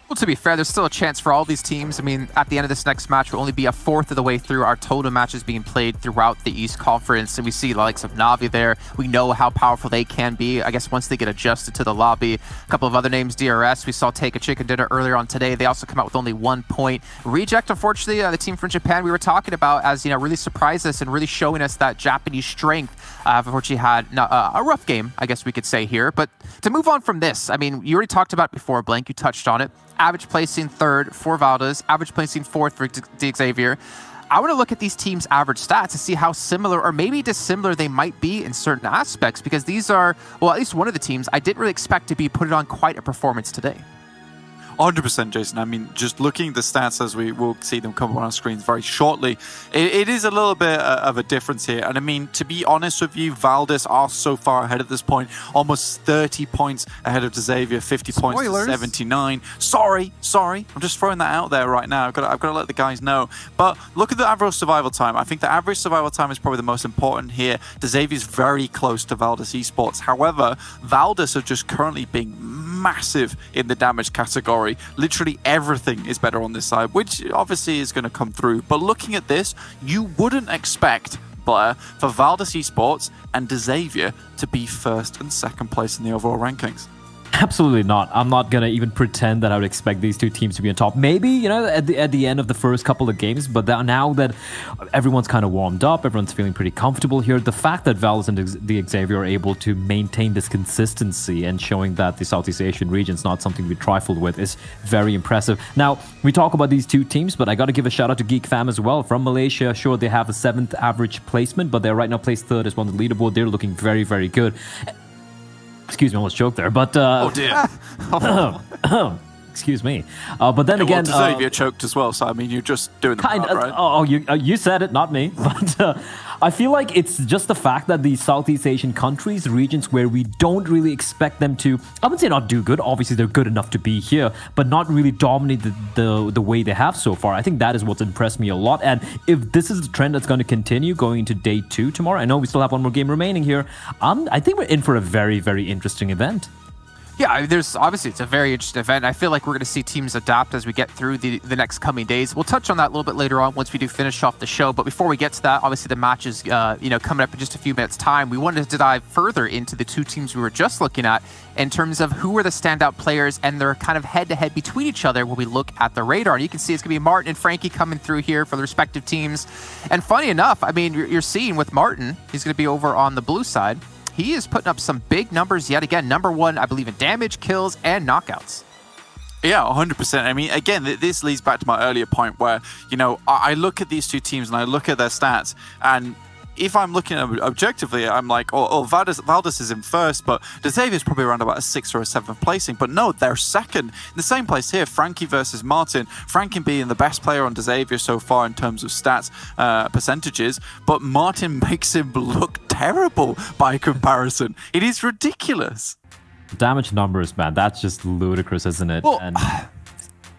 Well, to be fair, there's still a chance for all these teams. I mean, at the end of this next match, we'll only be a 4th of the way through our total matches being played throughout the East Conference. And we see the likes of Navi there. We know how powerful they can be, I guess, once they get adjusted to the lobby. A couple of other names, DRS, we saw take a chicken dinner earlier on today. They also come out with only 1 point. Reject, unfortunately, the team from Japan we were talking about, as, you know, really surprised us and really showing us that Japanese strength. Unfortunately had a rough game, I guess we could say here. But to move on from this, I mean, you already talked about it before, Blank, you touched on it. average placing 3rd for Valdez, average placing 4th for Xavier. I want to look at these teams' average stats to see how similar or maybe dissimilar they might be in certain aspects, because these are, well, at least one of the teams I didn't really expect to be put on quite a performance today. 100%, Jason. I mean, just looking at the stats as we will see them come up on our screens very shortly, it is a little bit of a difference here. And I mean, to be honest with you, Valdez are so far ahead at this point, almost 30 points ahead of Xavier, 50 points to 79. Sorry. I'm just throwing that out there right now. I've got to let the guys know. But look at the average survival time. I think the average survival time is probably the most important here. Xavier's very close to Valdez Esports. However, Valdez are just currently being massive in the damage category. Literally everything is better on this side, which obviously is going to come through. But looking at this, you wouldn't expect, Blair, for Valdez Esports and Xavier to be 1st and 2nd place in the overall rankings. Absolutely not. I'm not going to even pretend that I would expect these two teams to be on top. Maybe, you know, at the end of the first couple of games, but now that everyone's kind of warmed up, everyone's feeling pretty comfortable here, the fact that Valdez and the Xavier are able to maintain this consistency and showing that the Southeast Asian region is not something to be trifled with is very impressive. Now, we talk about these two teams, but I got to give a shout out to Geek Fam as well. From Malaysia, sure, they have a 7th average placement, but they're right now placed 3rd as well on the leaderboard. They're looking very, very good. Excuse me, I almost choked there, but... oh, dear. Excuse me. But then again... Xavier choked as well, so I mean, you're just doing the part, right? Oh, you said it, not me. But I feel like it's just the fact that the Southeast Asian countries, regions where we don't really expect them to, I wouldn't say not do good, obviously they're good enough to be here, but not really dominate the way they have so far. I think that is what's impressed me a lot. And if this is the trend that's going to continue going into day 2 tomorrow, I know we still have one more game remaining here, I think we're in for a very, very interesting event. Yeah, there's obviously it's a very interesting event. I feel like we're going to see teams adapt as we get through the next coming days. We'll touch on that a little bit later on once we do finish off the show. But before we get to that, obviously the match is coming up in just a few minutes' time. We wanted to dive further into the two teams we were just looking at in terms of who are the standout players and their kind of head-to-head between each other when we look at the radar. And you can see it's going to be Martin and Frankie coming through here for the respective teams. And funny enough, I mean, you're seeing with Martin, he's going to be over on the blue side. He is putting up some big numbers yet again. #1, I believe, in damage, kills, and knockouts. Yeah, 100%. I mean, again, this leads back to my earlier point where, you know, I look at these two teams and I look at their stats, and if I'm looking at them objectively, I'm like, Valdez is in 1st, but Xavier's probably around about a 6th or a 7th placing. But no, they're 2nd. In the same place here, Frankie versus Martin. Frankie being the best player on Xavier so far in terms of stats percentages, but Martin makes him look terrible by comparison. It is ridiculous. Damage numbers, man, that's just ludicrous, isn't it? Well, and...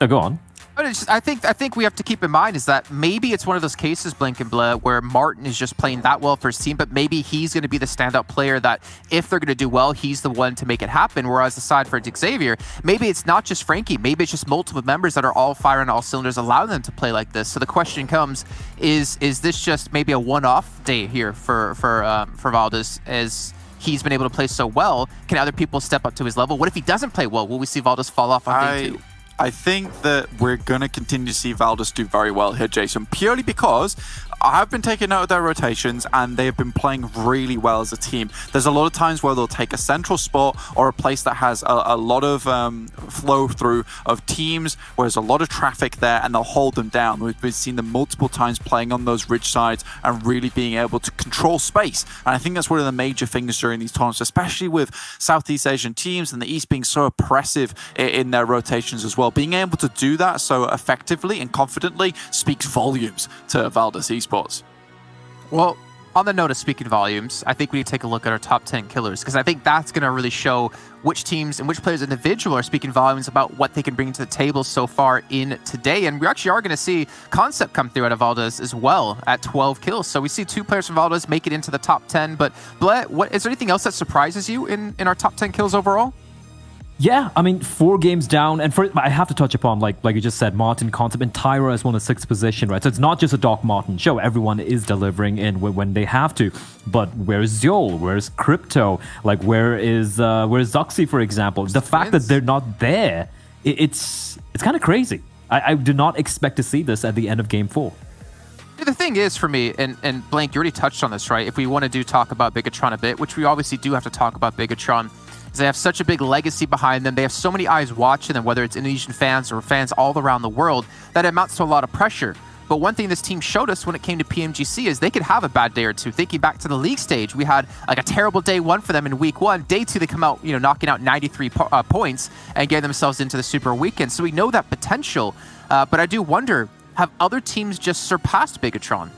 go on. But it's just, I think we have to keep in mind is that maybe it's one of those cases, Blink and Blah, where Martin is just playing that well for his team, but maybe he's going to be the standout player that if they're going to do well, he's the one to make it happen. Whereas aside for Xavier, maybe it's not just Frankie, maybe it's just multiple members that are all firing all cylinders, allowing them to play like this. So the question comes: is this just maybe a one-off day here for Valdez as he's been able to play so well? Can other people step up to his level? What if he doesn't play well? Will we see Valdez fall off on day 2? I think that we're going to continue to see Valdez do very well here, Jason, purely because I have been taking note of their rotations and they've been playing really well as a team. There's a lot of times where they'll take a central spot or a place that has a lot of flow through of teams, where there's a lot of traffic there, and they'll hold them down. We've seen them multiple times playing on those ridge sides and really being able to control space. And I think that's one of the major things during these tournaments, especially with Southeast Asian teams and the East being so oppressive in their rotations as well. Being able to do that so effectively and confidently speaks volumes to Valdez Esports. Well, on the note of speaking volumes, I think we need to take a look at our top 10 killers, because I think that's going to really show which teams and which players individual are speaking volumes about what they can bring to the table so far in today. And we actually are going to see Concept come through out of Valdez as well at 12 kills. So we see 2 players from Valdez make it into the top 10. But Blair, is there anything else that surprises you in our top 10 kills overall? Yeah, I mean, 4 games down, and I have to touch upon, like you just said, Martin, Concept, and Tyra has won a 6th position, right? So it's not just a Doc Martin show. Everyone is delivering in when they have to. But where's Zol? Where's Crypto? Like, where's Zuxi, for example? The fact that they're not there, it's kind of crazy. I did not expect to see this at the end of Game 4. The thing is, for me, and Blank, you already touched on this, right? If we want to talk about Bigatron a bit, which we obviously do have to talk about Bigatron, is they have such a big legacy behind them. They have so many eyes watching them, whether it's Indonesian fans or fans all around the world, that it amounts to a lot of pressure. But one thing this team showed us when it came to PMGC is they could have a bad day or two. Thinking back to the league stage, we had like a terrible day one for them in week one. Day two, they come out, knocking out 93 points and get themselves into the Super Weekend. So we know that potential. But I do wonder, have other teams just surpassed Bigatron?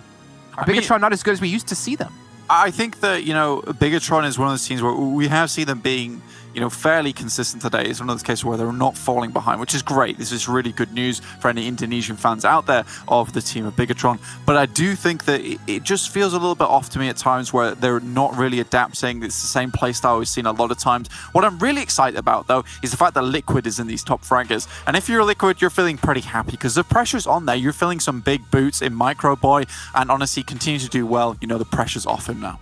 Are Bigatron not as good as we used to see them? I think that, Bigatron is one of those teams where we have seen them being, fairly consistent today. It's one of those cases where they're not falling behind, which is great. This is really good news for any Indonesian fans out there of the team of Bigatron. But I do think that it just feels a little bit off to me at times where they're not really adapting. It's the same playstyle we've seen a lot of times. What I'm really excited about, though, is the fact that Liquid is in these top fraggers. And if you're Liquid, you're feeling pretty happy because the pressure's on there. You're feeling some big boots in Micro Boy, and honestly, continue to do well. The pressure's off him now.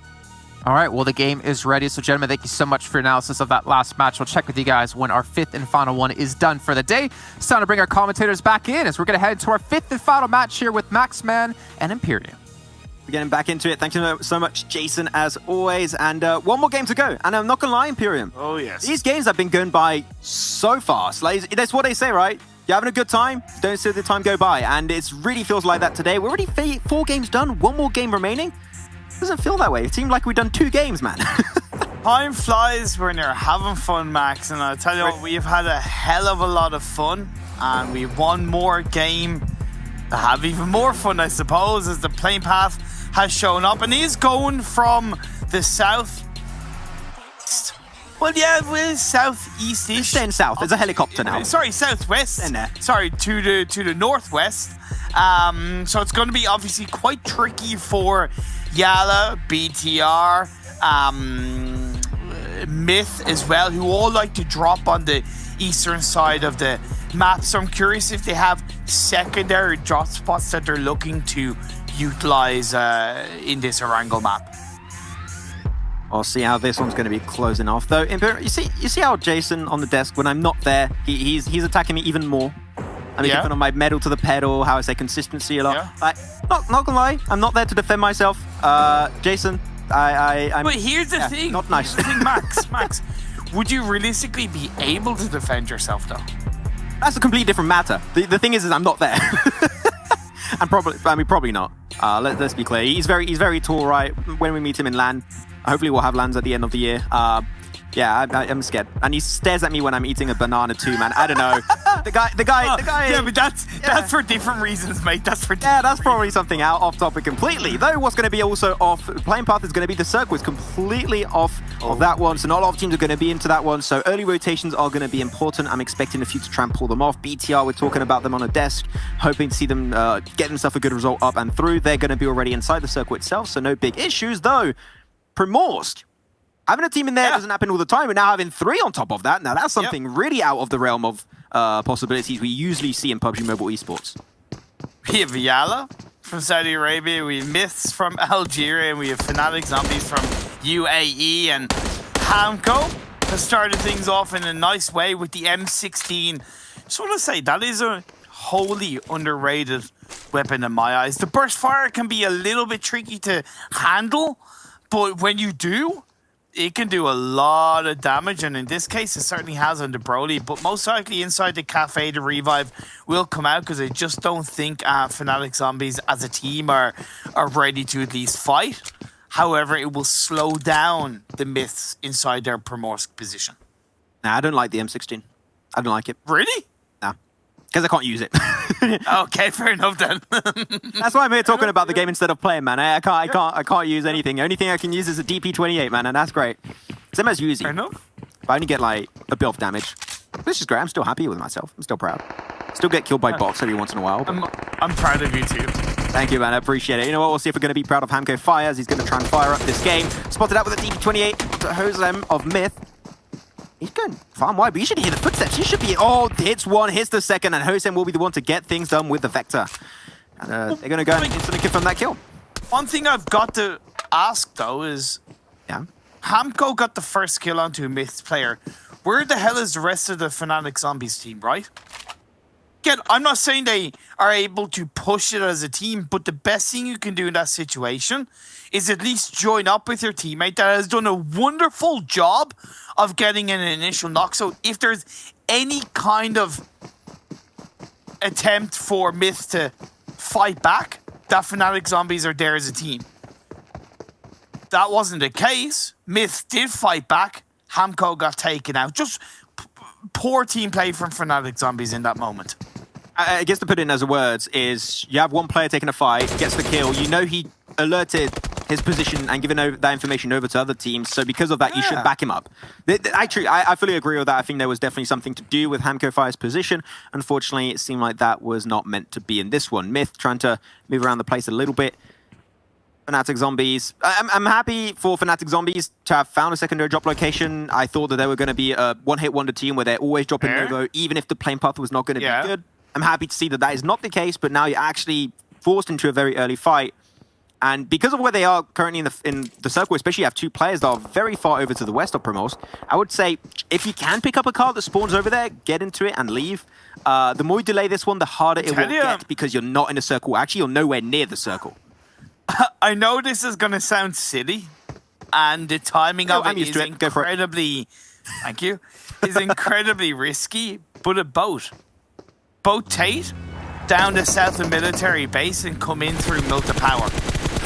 All right, well, the game is ready. So, gentlemen, thank you so much for your analysis of that last match. We'll check with you guys when our fifth and final one is done for the day. It's time to bring our commentators back in as we're going to head to our fifth and final match here with Maxman and Imperium. We're getting back into it. Thank you so much, Jason, as always. And one more game to go. And I'm not going to lie, Imperium. Oh, yes. These games have been going by so fast. Like, that's what they say, right? You're having a good time, don't see the time go by. And it really feels like that today. We're already 4 games done, 1 more game remaining. Doesn't feel that way. It seemed like we've done 2 games, man. Time flies when you're having fun, Max, and I'll tell you what, we've had a hell of a lot of fun, and we've one more game to have even more fun, I suppose, as the plane path has shown up, and he's going from the south. Well, yeah, we're southeast-ish. It's staying south. There's a helicopter now. Sorry, southwest. In there. Sorry, to the northwest. So it's going to be obviously quite tricky for Yala, BTR, Myth as well, who all like to drop on the eastern side of the map. So I'm curious if they have secondary drop spots that they're looking to utilize in this Erangel map. I'll see how this one's going to be closing off, though. You see how Jason on the desk, when I'm not there, he's attacking me even more. I'm giving on my medal to the pedal, how I say consistency a lot. Yeah. Like, not gonna lie, I'm not there to defend myself. Jason, I'm... But here's the thing. Not nice. Here's the thing, Max, would you realistically be able to defend yourself, though? That's a completely different matter. The thing is I'm not there. And probably not. Let's be clear. He's very tall, right? When we meet him in LAN, hopefully we'll have LANs at the end of the year. Yeah, I'm scared. And he stares at me when I'm eating a banana too, man. I don't know. The guy. Yeah, but that's for different reasons, mate. That's probably something off topic completely. Though what's going to be also off playing path is going to be the circle. It's completely off of that one. So not a lot of teams are going to be into that one. So early rotations are going to be important. I'm expecting a few to try and pull them off. BTR, we're talking about them on a desk, hoping to see them get themselves a good result up and through. They're going to be already inside the circle itself, so no big issues. Though, Primorsk, having a team in there doesn't happen all the time, and now having 3 on top of that, now that's something really out of the realm of possibilities we usually see in PUBG Mobile esports. We have Yala from Saudi Arabia, we have Myths from Algeria, and we have Fnatic Zombies from UAE, and Hamco has started things off in a nice way with the M16. Just want to say, that is a wholly underrated weapon in my eyes. The burst fire can be a little bit tricky to handle, but when you do, it can do a lot of damage, and in this case, it certainly has on the Broly, but most likely inside the cafe, the revive will come out because I just don't think Fnatic Zombies as a team are ready to at least fight. However, it will slow down the Myths inside their Primorsk position. Nah, I don't like the M16. I don't like it. Really? Nah, because I can't use it. Okay, fair enough then. That's why I'm here talking about the game instead of playing, man. I can't use anything. The only thing I can use is a DP28, man, and that's great. Same as Uzi. Fair enough. If I only get like a bit of damage, which is great. I'm still happy with myself. I'm still proud. Still get killed by bots every once in a while. I'm proud of you too. Thank you, man. I appreciate it. You know what? We'll see if we're going to be proud of Hamco Fires. He's going to try and fire up this game. Spotted out with a DP28 to Hosem of Myth. He's going farm wide, but you should hear the footsteps. You should be... Oh, hits one, hits the second, and Hosem will be the one to get things done with the Vector. And they're going to go and instantly confirm that kill. One thing I've got to ask, though, is... Yeah? Hamco got the first kill onto a Myths player. Where the hell is the rest of the Fnatic Zombies team, right? again, I'm not saying they are able to push it as a team, but the best thing you can do in that situation is at least join up with your teammate that has done a wonderful job of getting an initial knock. So if there's any kind of attempt for Myth to fight back, that Fnatic Zombies are there as a team. That wasn't the case. Myth did fight back. Hamco got taken out. Just poor team play from Fnatic Zombies in that moment. I guess to put it in as words is you have one player taking a fight, gets the kill. You know he alerted his position and given that information over to other teams. So because of that, you should back him up. Actually, I fully agree with that. I think there was definitely something to do with Hamco Fire's position. Unfortunately, it seemed like that was not meant to be in this one. Myth trying to move around the place a little bit. Fnatic Zombies. I'm happy for Fnatic Zombies to have found a secondary drop location. I thought that they were going to be a one-hit wonder team where they're always dropping Novo, even if the plane path was not going to be good. I'm happy to see that that is not the case, but now you're actually forced into a very early fight. And because of where they are currently in the circle, especially you have two players that are very far over to the west of Primos, I would say if you can pick up a car that spawns over there, get into it and leave. The more you delay this one, the harder it will get because you're not in a circle. Actually, you're nowhere near the circle. I know this is going to sound silly, and the timing of it is incredibly... Thank you. Is incredibly risky, but a boat Tate down to south of military base and come in through Milta Power.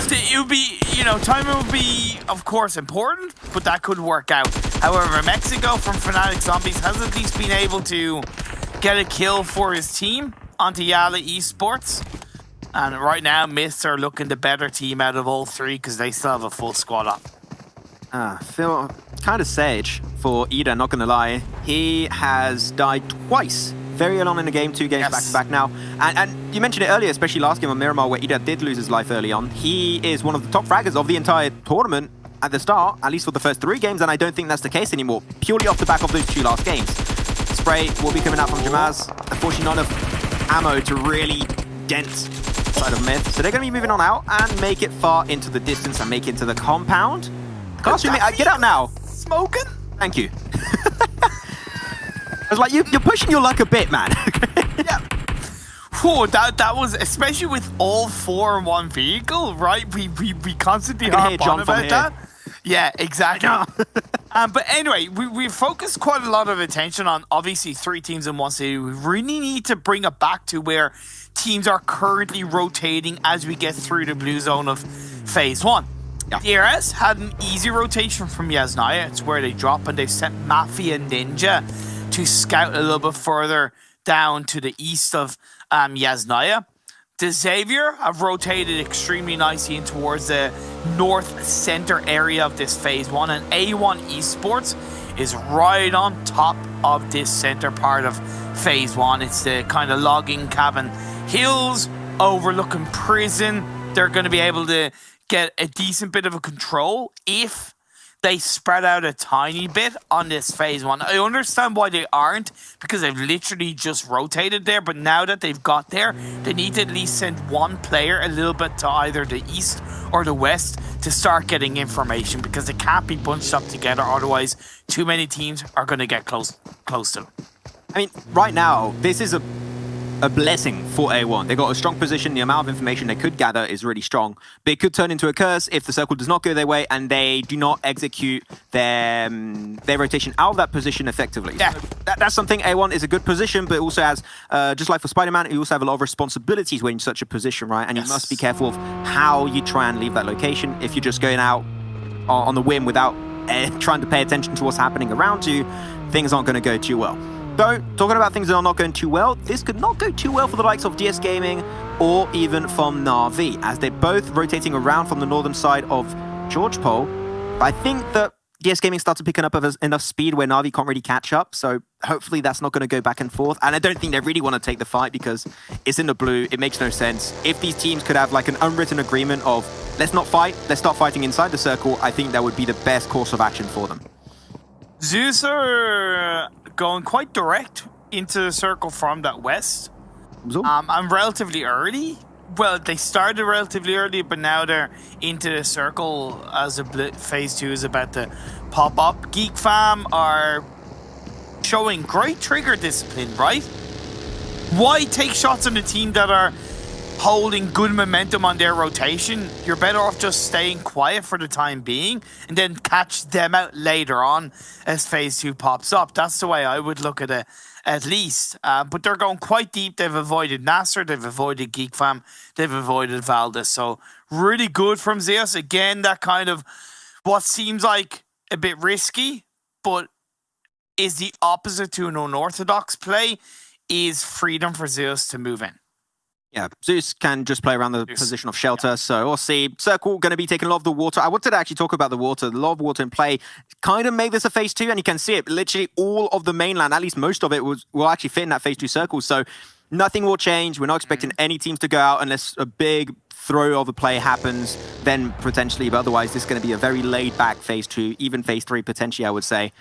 It would be, timing would be, of course, important, but that could work out. However, Mexico from Fnatic Zombies has at least been able to get a kill for his team onto Yala Esports. And right now, Myths are looking the better team out of all three because they still have a full squad up. Feel kind of sage for Ida, not going to lie. He has died twice. Very early on in the game, 2 games back-to-back now. And you mentioned it earlier, especially last game on Miramar, where Ida did lose his life early on. He is one of the top fraggers of the entire tournament at the start, at least for the first 3 games, and I don't think that's the case anymore, purely off the back of those 2 last games. Spray will be coming out from Jamaz. Unfortunately, not enough ammo to really dent side of Myth. So they're going to be moving on out and make it far into the distance and make it into the compound. Get out now. Smoking? Thank you. I was like, you're pushing your luck a bit, man. Yeah. Whew, that was, especially with all 4 in one vehicle, right? We constantly harp on about that. Yeah, exactly. But anyway, we focused quite a lot of attention on, obviously, 3 teams in one city. We really need to bring it back to where teams are currently rotating as we get through the blue zone of Phase 1. Yeah. DRS had an easy rotation from Yasnaya. It's where they drop, and they sent Mafia Ninja to scout a little bit further down to the east of Yasnaya. The Xavier have rotated extremely nicely in towards the north center area of this Phase 1, and A1 Esports is right on top of this center part of Phase 1. It's the kind of logging cabin hills overlooking prison. They're going to be able to get a decent bit of a control if they spread out a tiny bit on this Phase 1. I understand why they aren't, because they've literally just rotated there, but now that they've got there, they need to at least send one player a little bit to either the east or the west to start getting information, because they can't be bunched up together, otherwise too many teams are going to get close to them. I mean, right now, this is a blessing for A1. They got a strong position. The amount of information they could gather is really strong. But it could turn into a curse if the circle does not go their way and they do not execute their rotation out of that position effectively. Yeah. So that's something. A1 is a good position, but it also has, just like for Spider-Man, you also have a lot of responsibilities when you're in such a position, right? And you must be careful of how you try and leave that location. If you're just going out on the whim without trying to pay attention to what's happening around you, things aren't going to go too well. So, talking about things that are not going too well, this could not go too well for the likes of DS Gaming or even from Na'Vi, as they're both rotating around from the northern side of George Pole. I think that DS Gaming starts picking up enough speed where Na'Vi can't really catch up, so hopefully that's not going to go back and forth. And I don't think they really want to take the fight because it's in the blue, it makes no sense. If these teams could have like an unwritten agreement of, let's not fight, let's start fighting inside the circle, I think that would be the best course of action for them. Zeus are going quite direct into the circle from that west. I'm relatively early. Well, they started relatively early, but now they're into the circle as Phase 2 is about to pop up. Geek Fam are showing great trigger discipline, right? Why take shots on a team that are holding good momentum on their rotation? You're better off just staying quiet for the time being and then catch them out later on as phase 2 pops up. That's the way I would look at it, at least. But they're going quite deep. They've avoided Nasser, they've avoided GeekFam, they've avoided Valdez. So really good from Zeus. Again, that kind of what seems like a bit risky, but is the opposite to an unorthodox play, is freedom for Zeus to move in. Yeah, Zeus can just play around the position of shelter, so we'll see. Circle going to be taking a lot of the water. I wanted to actually talk about the water. A lot of water in play kind of made this a phase 2, and you can see it. Literally all of the mainland, at least most of it, will actually fit in that phase 2 circle. So nothing will change. We're not expecting any teams to go out unless a big throw of a play happens, then potentially. But otherwise, this is going to be a very laid-back phase 2, even phase 3 potentially, I would say.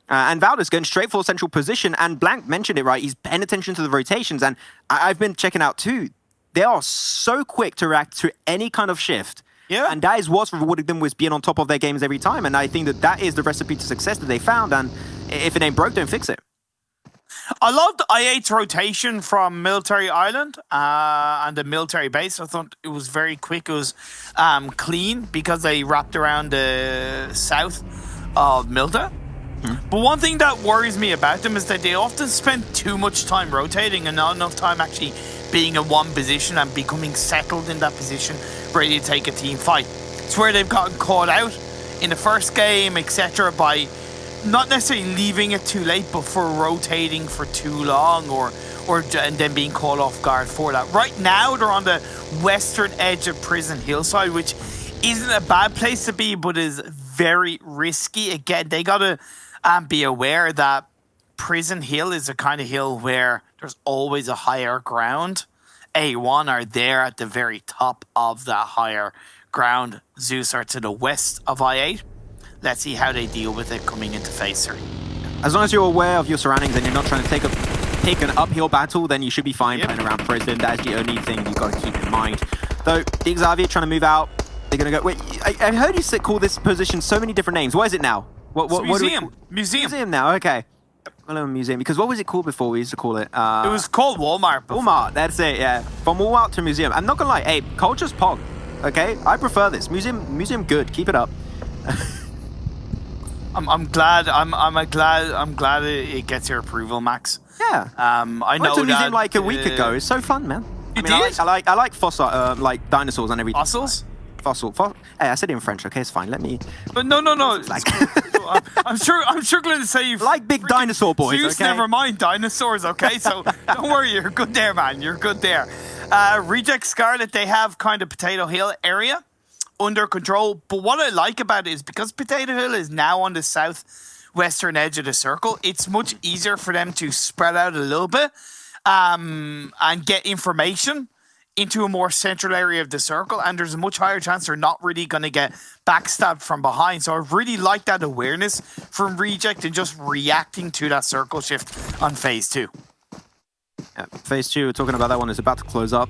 And Valdez going straight for a central position, and Blank mentioned it, right? He's paying attention to the rotations, and I've been checking out too. They are so quick to react to any kind of shift. Yeah. And that is what's rewarding them with being on top of their games every time. And I think that is the recipe to success that they found. And if it ain't broke, don't fix it. I loved I8's rotation from Military Island and the military base. I thought it was very quick. It was clean because they wrapped around the south of Milta. But one thing that worries me about them is that they often spend too much time rotating and not enough time actually being in one position and becoming settled in that position, ready to take a team fight. It's where they've gotten caught out in the first game, etc., by not necessarily leaving it too late, but for rotating for too long and then being caught off guard for that. Right now, they're on the western edge of Prison Hillside, which isn't a bad place to be, but is very risky. Again, they gotta be aware that Prison Hill is a kind of hill where there's always a higher ground. A1 are there at the very top of that higher ground. Zeus are to the west of I8. Let's see how they deal with it coming into phase 3. As long as you're aware of your surroundings and you're not trying to take an uphill battle, then you should be fine playing around Prison. That's the only thing you've got to keep in mind. Though, the Xavier trying to move out. They're going to go... Wait, I heard you call this position so many different names. What is it now? Museum. Museum now, okay. Hello, museum. Because what was it called before? We used to call it... it was called Walmart before. Walmart, that's it, yeah. From Walmart to museum. I'm not gonna lie, hey, culture's Pog, okay? I prefer this. Museum good. Keep it up. I'm glad it gets your approval, Max. Yeah. I went know to a museum that, like a week ago. It's so fun, man. You I mean, did? I like fossil, like dinosaurs and everything. Fossils? Fossil. Hey, I said it in French. Okay, it's fine. Let me. But no. Like... I'm struggling to say you like big dinosaur boys. Zeus, okay. Never mind dinosaurs. Okay, so don't worry. You're good there, man. You're good there. Reject Scarlet. They have kind of Potato Hill area under control. But what I like about it is because Potato Hill is now on the southwestern edge of the circle, it's much easier for them to spread out a little bit and get information into a more central area of the circle, and there's a much higher chance they're not really going to get backstabbed from behind. So I really like that awareness from Reject and just reacting to that circle shift on phase 2. Yeah, phase 2, we're talking about that one, is about to close up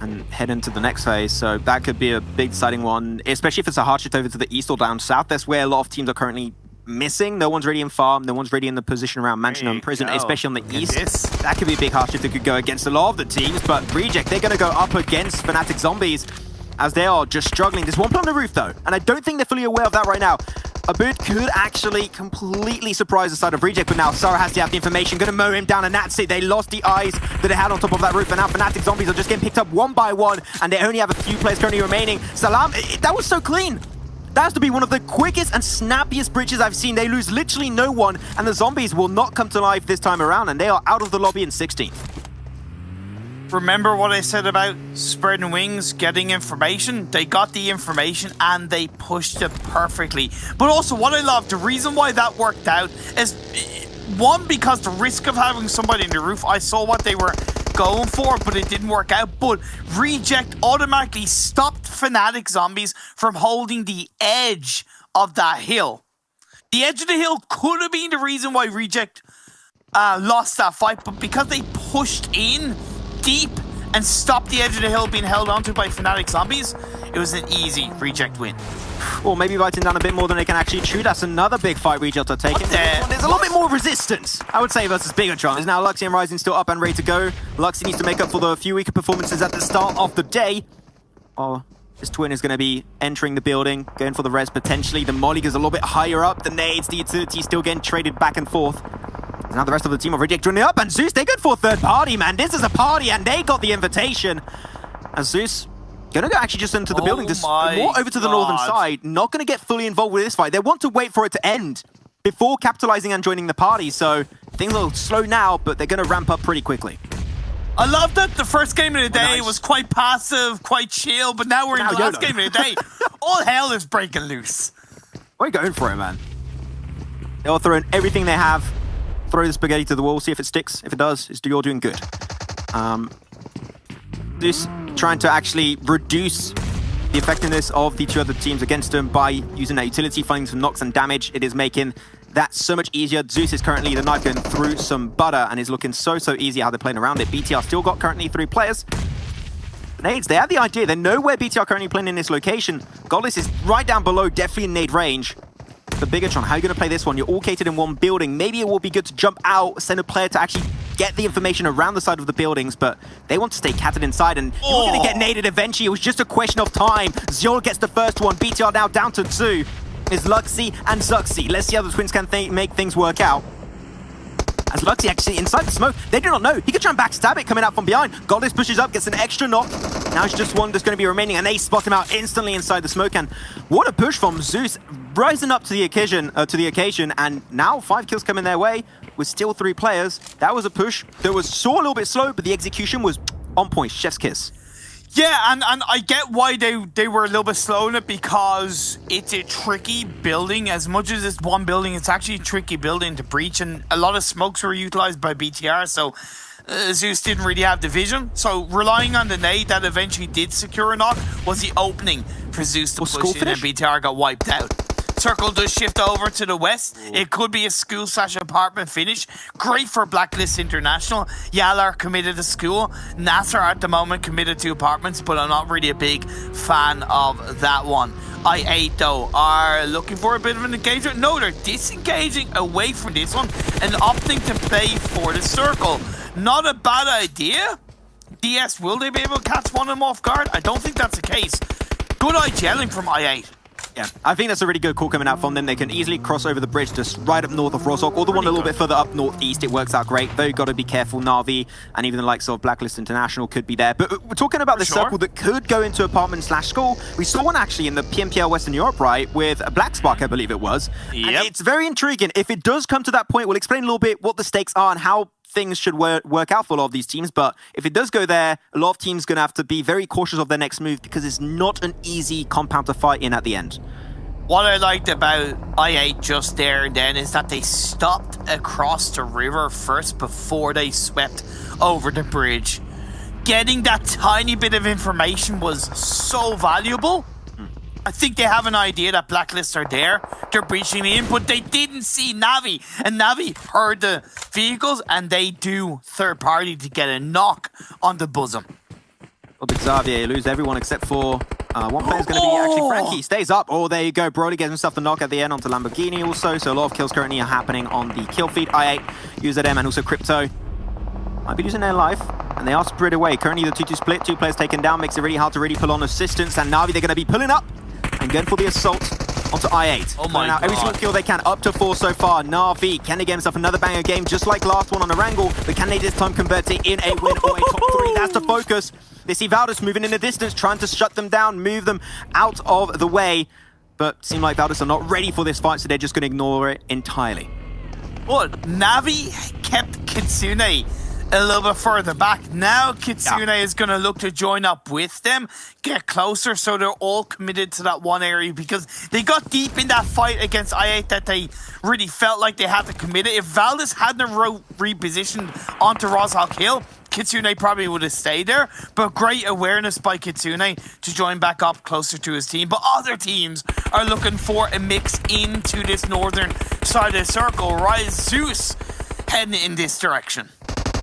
and head into the next phase. So that could be a big exciting one, especially if it's a hard shift over to the east or down south. That's where a lot of teams are currently missing. No one's really in farm. No one's really in the position around Mansion and Prison, especially on the east. That could be a big hard shift that could go against a lot of the teams, but Reject, they're going to go up against Fnatic Zombies as they are just struggling. There's one player on the roof, though, and I don't think they're fully aware of that right now. A boot could actually completely surprise the side of Reject, but now Sarah has to have the information, going to mow him down, and that's it. They lost the eyes that they had on top of that roof, and now Fnatic Zombies are just getting picked up one by one, and they only have a few players currently remaining. Salam, that was so clean. That has to be one of the quickest and snappiest bridges I've seen. They lose literally no one, and the zombies will not come to life this time around, and they are out of the lobby in 16th. Remember what I said about spreading wings, getting information? They got the information and they pushed it perfectly. But also what I love, the reason why that worked out is, one, because the risk of having somebody in the roof, I saw what they were going for, but it didn't work out. But Reject automatically stopped Fnatic Zombies from holding the edge of that hill. The edge of the hill could have been the reason why Reject lost that fight, but because they pushed in deep and stopped the edge of the hill being held onto by Fnatic Zombies, it was an easy reject win. Or maybe biting down a bit more than they can actually chew. That's another big fight reject are taking. There's a little bit more resistance, I would say, versus Bigatron. There's now Luxy and Rising still up and ready to go. Luxy needs to make up for the few weaker performances at the start of the day. Oh, this twin is going to be entering the building, going for the res potentially. The Molly goes a little bit higher up. The nades, the utility still getting traded back and forth. Now the rest of the team of Reject joining up, and Zeus, they're good for third party, man. This is a party, and they got the invitation. And Zeus gonna go actually just into the building, just more over to the northern side. Not gonna get fully involved with this fight. They want to wait for it to end before capitalizing and joining the party. So things are a little slow now, but they're gonna ramp up pretty quickly. I love that the first game of the day was quite passive, quite chill, but now we're in the last game of the day. All hell is breaking loose. We're going for it, man. They'll throw in everything they have, throw the spaghetti to the wall, see if it sticks. If it does, you're doing good. This trying to actually reduce the effectiveness of the two other teams against them by using that utility, finding some knocks and damage. It is making that so much easier. Zeus is currently the knife going through some butter and is looking so easy how they're playing around it. BTR still got currently 3 players. Nades, they have the idea. They know where BTR currently playing in this location. Godless is right down below, definitely in nade range. But Bigatron, how are you going to play this one? You're all catered in one building. Maybe it will be good to jump out, send a player to actually get the information around the side of the buildings, but they want to stay catted inside, and you're going to get naded eventually. It was just a question of time. Ziol gets the first one. BTR now down to 2. Is Luxy and Zuxy. Let's see how the twins can make things work out. As Luxy actually inside the smoke, they do not know. He could try and backstab it coming out from behind. Godless pushes up, gets an extra knock. Now it's just one that's going to be remaining, and they spot him out instantly inside the smoke. And what a push from Zeus, rising up to the occasion. And now 5 kills coming their way with still 3 players. That was a push that was a little bit slow, but the execution was on point. Chef's kiss. Yeah, and I get why they were a little bit slow in it, because it's a tricky building. As much as it's one building, it's actually a tricky building to breach, and a lot of smokes were utilized by BTR, so Zeus didn't really have the vision. So relying on the nade that eventually did secure a knock was the opening for Zeus to push in, and BTR got wiped out. Circle does shift over to the west. It could be a school/apartment finish. Great for Blacklist International. Yalar committed to school. Nasser at the moment committed to apartments, but I'm not really a big fan of that one. I8 though are looking for a bit of an engagement. No, they're disengaging away from this one and opting to play for the circle. Not a bad idea. DS, will they be able to catch one of them off guard? I don't think that's the case. Good eye gelling from I8. Yeah, I think that's a really good call coming out from them. They can easily cross over the bridge just right up north of Rosok, or the one a little bit further up northeast. It works out great, though you've got to be careful. Navi and even the likes of Blacklist International could be there. But we're talking about the circle that could go into apartment/school. We saw one actually in the PMPL Western Europe, right, with Black Spark, I believe it was. Yep. And it's very intriguing. If it does come to that point, we'll explain a little bit what the stakes are and how things should work out for a lot of these teams. But if it does go there, a lot of teams are going to have to be very cautious of their next move, because it's not an easy compound to fight in at the end. What I liked about I8 just there and then is that they stopped across the river first before they swept over the bridge. Getting that tiny bit of information was so valuable. I think they have an idea that Blacklists are there. They're breaching in, but they didn't see Navi. And Navi heard the vehicles, and they do third party to get a knock on the bosom. Well, but Xavier, you lose everyone except for one player's going to be actually Frankie. Stays up. Oh, there you go. Broly gets himself the knock at the end onto Lamborghini also. So a lot of kills currently are happening on the kill feed. I8, UZM, and also Crypto might be losing their life, and they are spread away. Currently the 2-2 split. 2 players taken down. Makes it really hard to really pull on assistance. And Navi, they're going to be pulling up and going for the assault onto I8. Oh my God. Every single kill they can, up to 4 so far. Navi, can they get himself another banger game just like last one on a Wrangle? But can they this time convert it in a win or a top 3? That's the focus. They see Valdus moving in the distance, trying to shut them down, move them out of the way. But seem like Valdus are not ready for this fight, so they're just going to ignore it entirely. Well, Navi kept Kitsune a little bit further back. Now Kitsune is going to look to join up with them, get closer, so they're all committed to that one area, because they got deep in that fight against I8 that they really felt like they had to commit it. If Valdus hadn't repositioned onto Rosal Hill, Kitsune probably would have stayed there, but great awareness by Kitsune to join back up closer to his team. But other teams are looking for a mix into this northern side of the circle. Right, Zeus heading in this direction.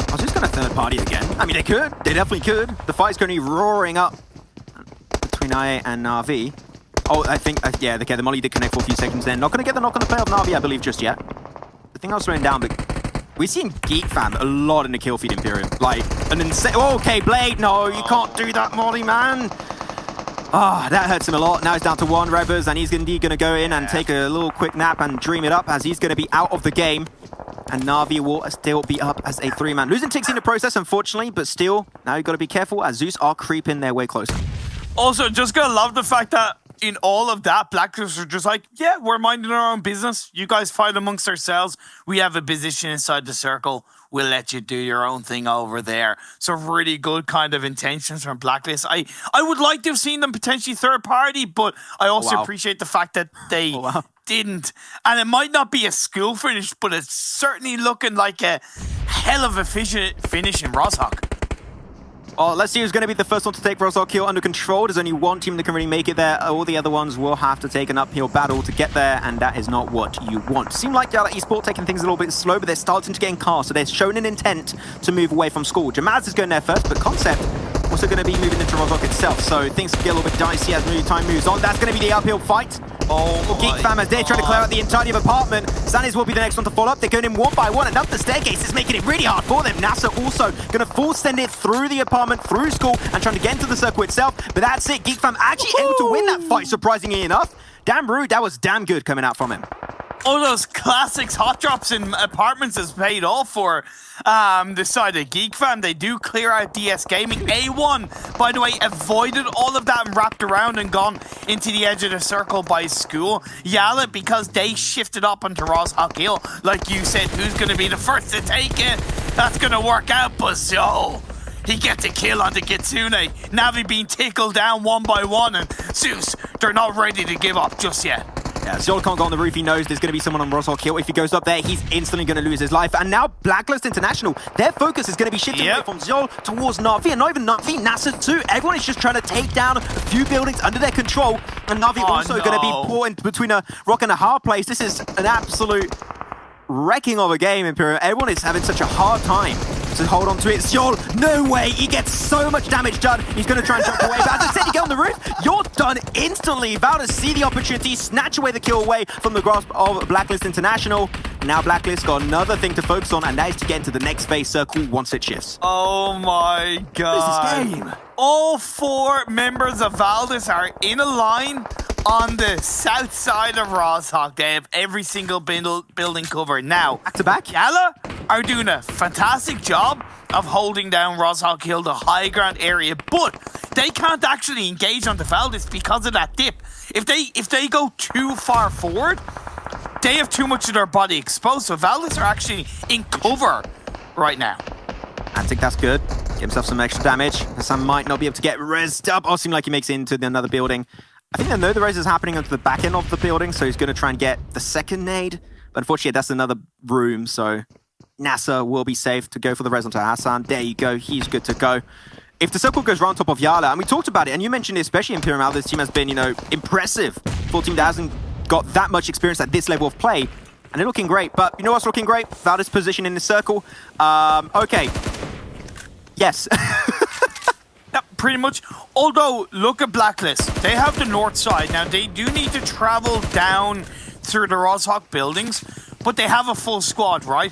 I was just going to third party again. I mean, they could. They definitely could. The fight's currently roaring up between IE and Na'Vi. Oh, I think, yeah, okay, the molly did connect for a few seconds then. Not going to get the knock on the play of Na'Vi, I believe, just yet. I think I was slowing down, but we've seen Geek Fam a lot in the kill feed Imperium. Like, an insane... Oh, okay, Blade, no, you can't do that, molly, man. Ah, that hurts him a lot. Now he's down to 1 Rebbers, and he's indeed going to go in and take a little quick nap and dream it up as he's going to be out of the game. And Na'Vi will still be up as a 3-man. Losing ticks in the process, unfortunately, but still, now you've got to be careful as Zeus are creeping their way closer. Also, just gonna love the fact that in all of that, Blacklist are just like, yeah, we're minding our own business. You guys fight amongst yourselves. We have a position inside the circle. We'll let you do your own thing over there. So really good kind of intentions from Blacklist. I would like to have seen them potentially third party, but I also appreciate the fact that they didn't. And it might not be a school finish, but it's certainly looking like a hell of a finish in Rozhawk. Oh, let's see who's going to be the first one to take Rozhawk kill under control. There's only one team that can really make it there. All the other ones will have to take an uphill battle to get there, and that is not what you want. Seem like Yala Esports taking things a little bit slow, but they're starting to get in car, so they're showing an intent to move away from school. Jamaz is going there first, but Concept also going to be moving into Rozhawk itself, so things can get a little bit dicey as time moves on. That's going to be the uphill fight. Oh, Geek Fam as they're trying to clear out the entirety of apartment. Sanis will be the next one to follow up. They're going in one by one, and up the staircase is making it really hard for them. NASA also going to full send it through the apartment, through school, and trying to get into the circle itself. But that's it. Geek Fam actually able to win that fight, surprisingly enough. Damn rude. That was damn good coming out from him. Oh, those classics hot drops in apartments has paid off for the side of Geek Fam. They do clear out DS Gaming. A1, by the way, avoided all of that and wrapped around and gone into the edge of the circle by school. Yala, because they shifted up onto Rozhawk Hill, like you said, who's going to be the first to take it? That's going to work out, but so... He gets a kill onto Kitsune. Navi being tickled down one by one, and Zeus, they're not ready to give up just yet. Yeah, Zol can't go on the roof. He knows there's going to be someone on Rozhawk Hill. If he goes up there, he's instantly going to lose his life. And now Blacklist International, their focus is going to be shifting away from Zol towards Na'Vi. And not even Na'Vi, NASA too. Everyone is just trying to take down a few buildings under their control. And Na'Vi also going to be caught in between a rock and a hard place. This is an absolute wrecking of a game, Imperial. Everyone is having such a hard time to hold on to it. Zol, no way. He gets so much damage done. He's going to try and jump away. But as I said, you get on the roof, you're done instantly. Valor see the opportunity, snatch away the kill away from the grasp of Blacklist International. Now Blacklist got another thing to focus on, and that is to get into the next phase circle once it shifts. Oh my god. This is game. All 4 members of Valdez are in a line on the south side of Rozhawk. They have every single building covered. Now, back to back, Yala are doing a fantastic job of holding down Rozhawk Hill, the high ground area, but they can't actually engage on the Valdez because of that dip. If they go too far forward, they have too much of their body exposed, so Valdez are actually in cover right now. I think that's good. Get himself some extra damage. Hassan might not be able to get rezzed up. Oh, seems like he makes it into another building. I think they know the res is happening onto the back end of the building, so he's going to try and get the second nade. But unfortunately, that's another room, so NASA will be safe to go for the res onto Hassan. There you go. He's good to go. If the circle goes round top of Yala, and we talked about it, and you mentioned it, especially in Imperial, this team has been, impressive. Full team that hasn't got that much experience at this level of play, and they're looking great. But you know what's looking great? Valdez's position in the circle. Okay. Yes. Yeah, pretty much. Although, look at Blacklist. They have the north side. Now, they do need to travel down through the Rozhawk buildings, but they have a full squad, right?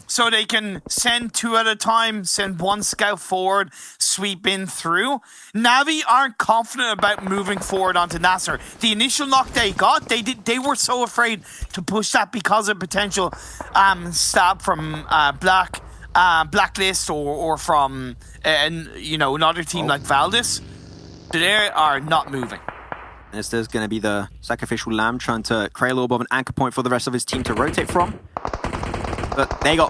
So they can send 2 at a time, send 1 scout forward, sweep in through. Navi aren't confident about moving forward onto Nasser. The initial knock they got, they were so afraid to push that because of potential stab from Blacklist or from another team like Valdez. They are not moving. This is going to be the sacrificial lamb trying to create a little bit of an anchor point for the rest of his team to rotate from. But they got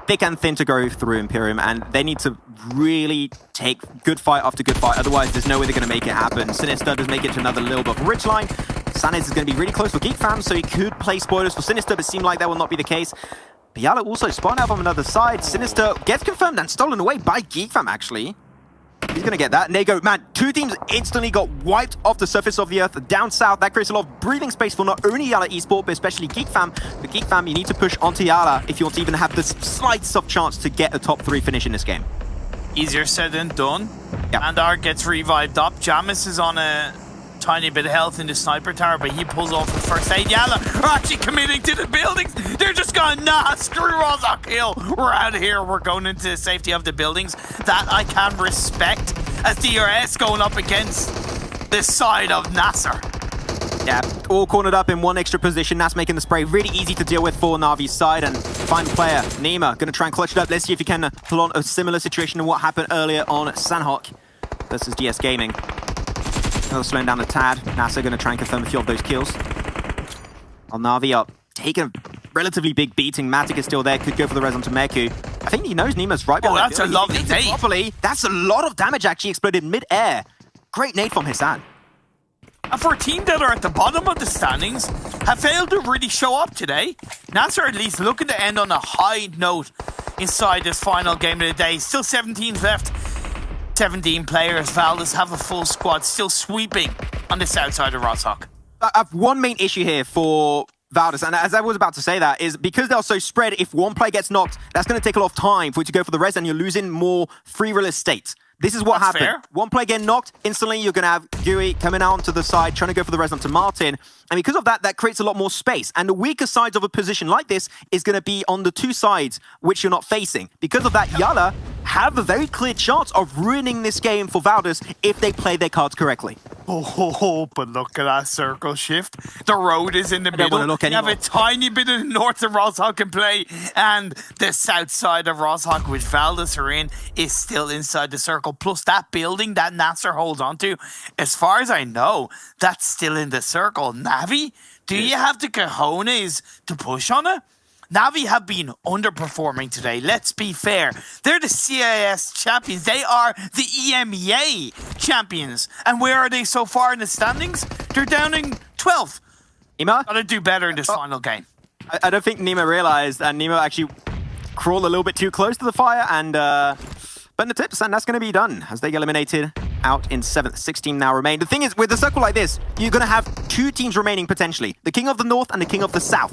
thick and thin to go through Imperium, and they need to really take good fight after good fight. Otherwise, there's no way they're going to make it happen. Sinister does make it to another little bit of a ridge line. Sanes is going to be really close for Geek Fam, so he could play spoilers for Sinister, but it seemed like that will not be the case. Piala also spawned out from another side. Sinister gets confirmed and stolen away by Geek Fam, actually. He's going to get that. And they go, man, 2 teams instantly got wiped off the surface of the earth down south. That creates a lot of breathing space for not only Yala Esport, but especially Geek Fam. But Geek Fam, you need to push onto Yala if you want to even have the slightest of chance to get a top 3 finish in this game. Easier said than done. Yep. Andar gets revived up. Jamis is on a tiny bit of health in the sniper tower, but he pulls off the first aid. Yala are actually committing to the buildings. They're just going, nah, screw Rozhok Hill. We're out of here. We're going into the safety of the buildings. That I can respect as DRS going up against the side of Nasser. Yeah, all cornered up in one extra position. That's making the spray really easy to deal with for Na'Vi's side. And final player, Nima, going to try and clutch it up. Let's see if he can pull on a similar situation to what happened earlier on Sanhok versus DS Gaming. Another slowing down a tad. Nasser going to try and confirm a few of those kills. While Na'Vi up, taking a relatively big beating. Matic is still there, could go for the res onto Merku. I think he knows Nima's right behind. Oh, that's a lovely nade. Properly. That's a lot of damage actually exploded mid-air. Great nade from Esat. And for a team that are at the bottom of the standings, have failed to really show up today, Nasser at least looking to end on a high note inside this final game of the day. Still 17 left, 17 players. Valdez have a full squad, still sweeping on the south side of Rozhok. I have one main issue here for Valdez, and as I was about to say that, is because they're so spread, if one player gets knocked, that's going to take a lot of time for you to go for the res, and you're losing more free real estate. This is what That's happened. fair. One player getting knocked, instantly you're going to have Gui coming out onto the side, trying to go for the res onto Martin. And because of that, that creates a lot more space. And the weaker sides of a position like this is going to be on the two sides, which you're not facing. Because of that, Yala have a very clear chance of ruining this game for Valdez if they play their cards correctly. Oh, but look at that circle shift. The road is in the don't middle. wanna look You have anymore. a tiny bit of the north of Rozhok can play, and the south side of Rozhok, which Valdez are in, is still inside the circle. Plus that building that Nasser holds onto, as far as I know, that's still in the circle. Navi, do you have the cojones to push on it? Navi have been underperforming today. Let's be fair. They're the CIS champions. They are the EMEA champions. And where are they so far in the standings? They're down in 12th. Nima? Gotta do better in this final game. I don't think Nima realized, and Nima actually crawled a little bit too close to the fire and burned the tips, and that's going to be done as they get eliminated out in 7th. 16 now remain. The thing is, with a circle like this, you're going to have two teams remaining potentially. The King of the North and the King of the South.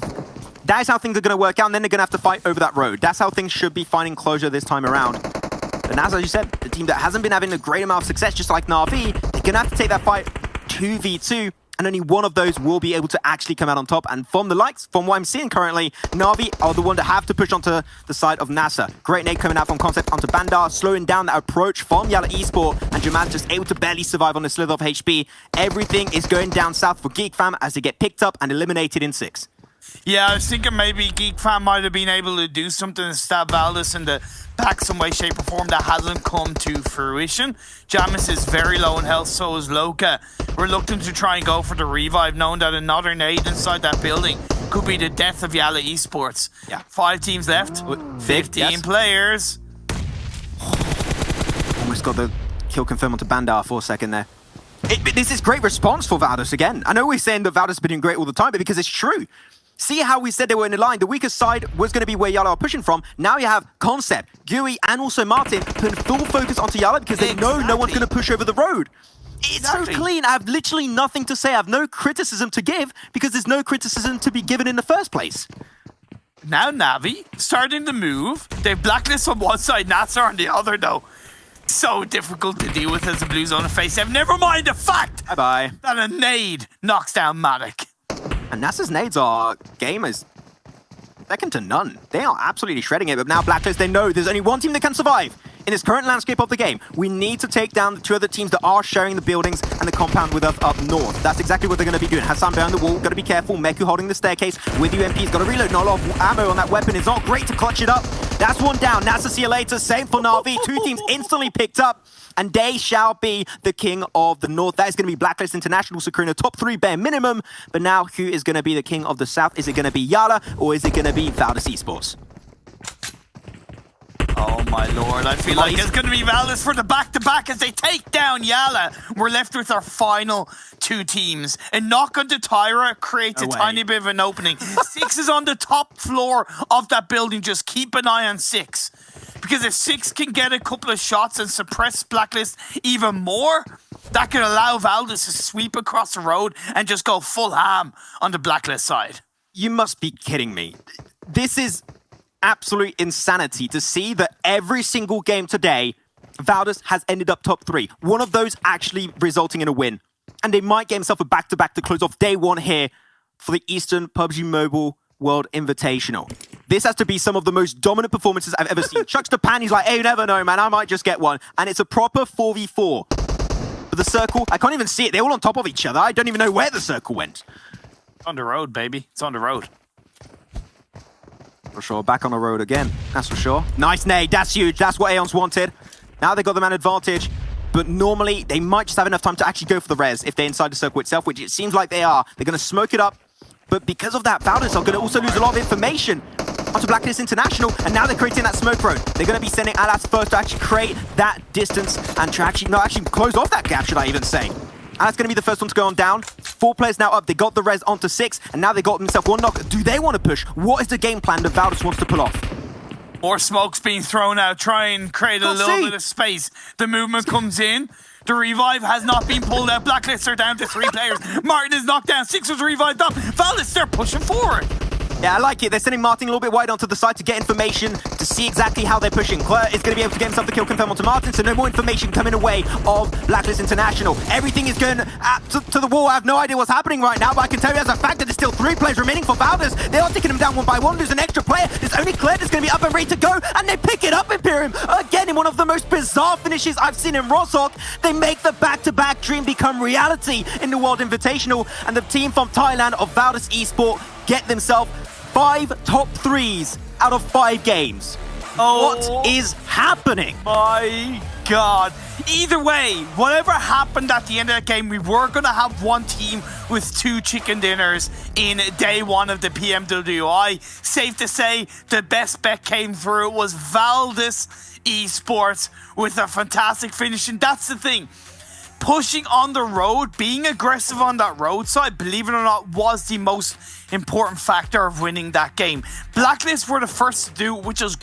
That is how things are going to work out, and then they're going to have to fight over that road. That's how things should be finding closure this time around. But as you said, the team that hasn't been having a great amount of success, just like Na'Vi, they're going to have to take that fight 2v2, and only one of those will be able to actually come out on top. And from the likes, from what I'm seeing currently, Na'Vi are the one that have to push onto the side of Nasser. Great nade coming out from Concept onto Bandar, slowing down that approach from Yala Esport, and Jamal just able to barely survive on the slither of HP. Everything is going down south for Geek Fam as they get picked up and eliminated in 6. Yeah, I was thinking maybe Geek Fan might have been able to do something to stab Valdez in the back some way, shape, or form. That hasn't come to fruition. Jamis is very low in health, so is Loka. Reluctant to try and go for the revive, knowing that another nade inside that building could be the death of Yala Esports. Yeah. 5 teams left, 15 players. Almost got the kill confirmed onto Bandar for a second there. This is great response for Valdez again. I know we're saying that Valdez has been doing great all the time, but because it's true. See how we said they were in the line. The weakest side was going to be where Yala are pushing from. Now you have Concept, Gui, and also Martin putting full focus onto Yala because they know no one's going to push over the road. It's so clean. I have literally nothing to say. I have no criticism to give because there's no criticism to be given in the first place. Now Navi starting to move. They've Blacklist on one side, Nasser on the other though. So difficult to deal with as a blue zone face. Never mind the fact Bye-bye. that a nade knocks down Matic. And Nasser's nades are gamers second to none. They are absolutely shredding it, but now Blacklist, they know there's only one team that can survive in this current landscape of the game. We need to take down the two other teams that are sharing the buildings and the compound with us up north. That's exactly what they're going to be doing. Hassan behind the wall, got to be careful. Meku holding the staircase with UMP. He's got to reload. Not a lot of ammo on that weapon. It's not great to clutch it up. That's one down. Nasser, see you later. Same for Na'Vi. Two teams instantly picked up. And they shall be the King of the North. That is going to be Blacklist International, securing a top 3 bare minimum. But now, who is going to be the King of the South? Is it going to be Yala, or is it going to be Valdez Esports? Oh my lord, I feel like it's going to be Valdez for the back-to-back as they take down Yala. We're left with our final 2 teams. A knock onto Tyra creates a tiny bit of an opening. 6 is on the top floor of that building. Just keep an eye on 6. Because if 6 can get a couple of shots and suppress Blacklist even more, that can allow Valdez to sweep across the road and just go full ham on the Blacklist side. You must be kidding me. This is absolute insanity to see that every single game today Valdez has ended up top 3. One of those actually resulting in a win. And they might get himself a back-to-back to close off day 1 here for the Eastern PUBG Mobile World Invitational. This has to be some of the most dominant performances I've ever seen. Chucks the pan, he's like, hey, you never know, man, I might just get one. And it's a proper 4v4. But the circle, I can't even see it. They're all on top of each other. I don't even know where the circle went. It's on the road, baby. It's on the road. For sure, back on the road again, that's for sure. Nice nade, that's huge. That's what Aeon's wanted. Now they got the man advantage. But normally, they might just have enough time to actually go for the res if they're inside the circle itself, which it seems like they are. They're going to smoke it up. But because of that, Valdez are going to also lose a lot of information onto Blacklist International, and now they're creating that smoke road. They're going to be sending Alas first to actually create that distance and to actually close off that gap, should I even say. Alas going to be the first one to go on down. 4 players now up. They got the res onto 6, and now they got themselves 1 knock. Do they want to push? What is the game plan that Valdez wants to pull off? More smoke's being thrown out. Try and create a little bit of space. The movement comes in. The revive has not been pulled out. Blacklists are down to 3 players. Martin is knocked down. 6 was revived up. Valdez, they're pushing forward. Yeah, I like it. They're sending Martin a little bit wide onto the side to get information, to see exactly how they're pushing. Claire is going to be able to get himself the kill confirm onto Martin, so no more information coming away of Blacklist International. Everything is going to the wall. I have no idea what's happening right now, but I can tell you as a fact that there's still 3 players remaining for Valdez. They are taking him down 1 by 1. There's an extra player. There's only Claire that's going to be up and ready to go, and they pick it up, Imperium. Again, in one of the most bizarre finishes I've seen in Rostock, they make the back-to-back dream become reality in the World Invitational, and the team from Thailand of Valdez Esport get themselves 5 top 3s out of 5 games. What is happening? My God. Either way, whatever happened at the end of the game, we were going to have 1 team with 2 chicken dinners in day 1 of the PMWI. Safe to say, the best bet came through. It was Valdez Esports with a fantastic finish. And that's the thing. Pushing on the road, being aggressive on that road side, believe it or not, was the most important factor of winning that game. Blacklist were the first to do, which was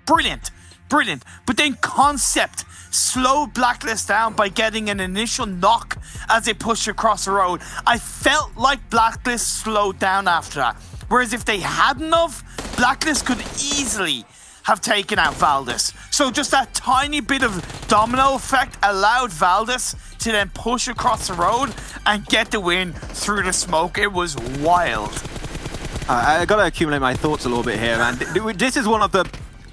brilliant. But then Concept slowed Blacklist down by getting an initial knock as they pushed across the road. I felt like Blacklist slowed down after that. Whereas if they hadn't of, Blacklist could easily have taken out Valdez. So just that tiny bit of domino effect allowed Valdez to then push across the road and get the win through the smoke. It was wild. I gotta accumulate my thoughts a little bit here, man. This is one of the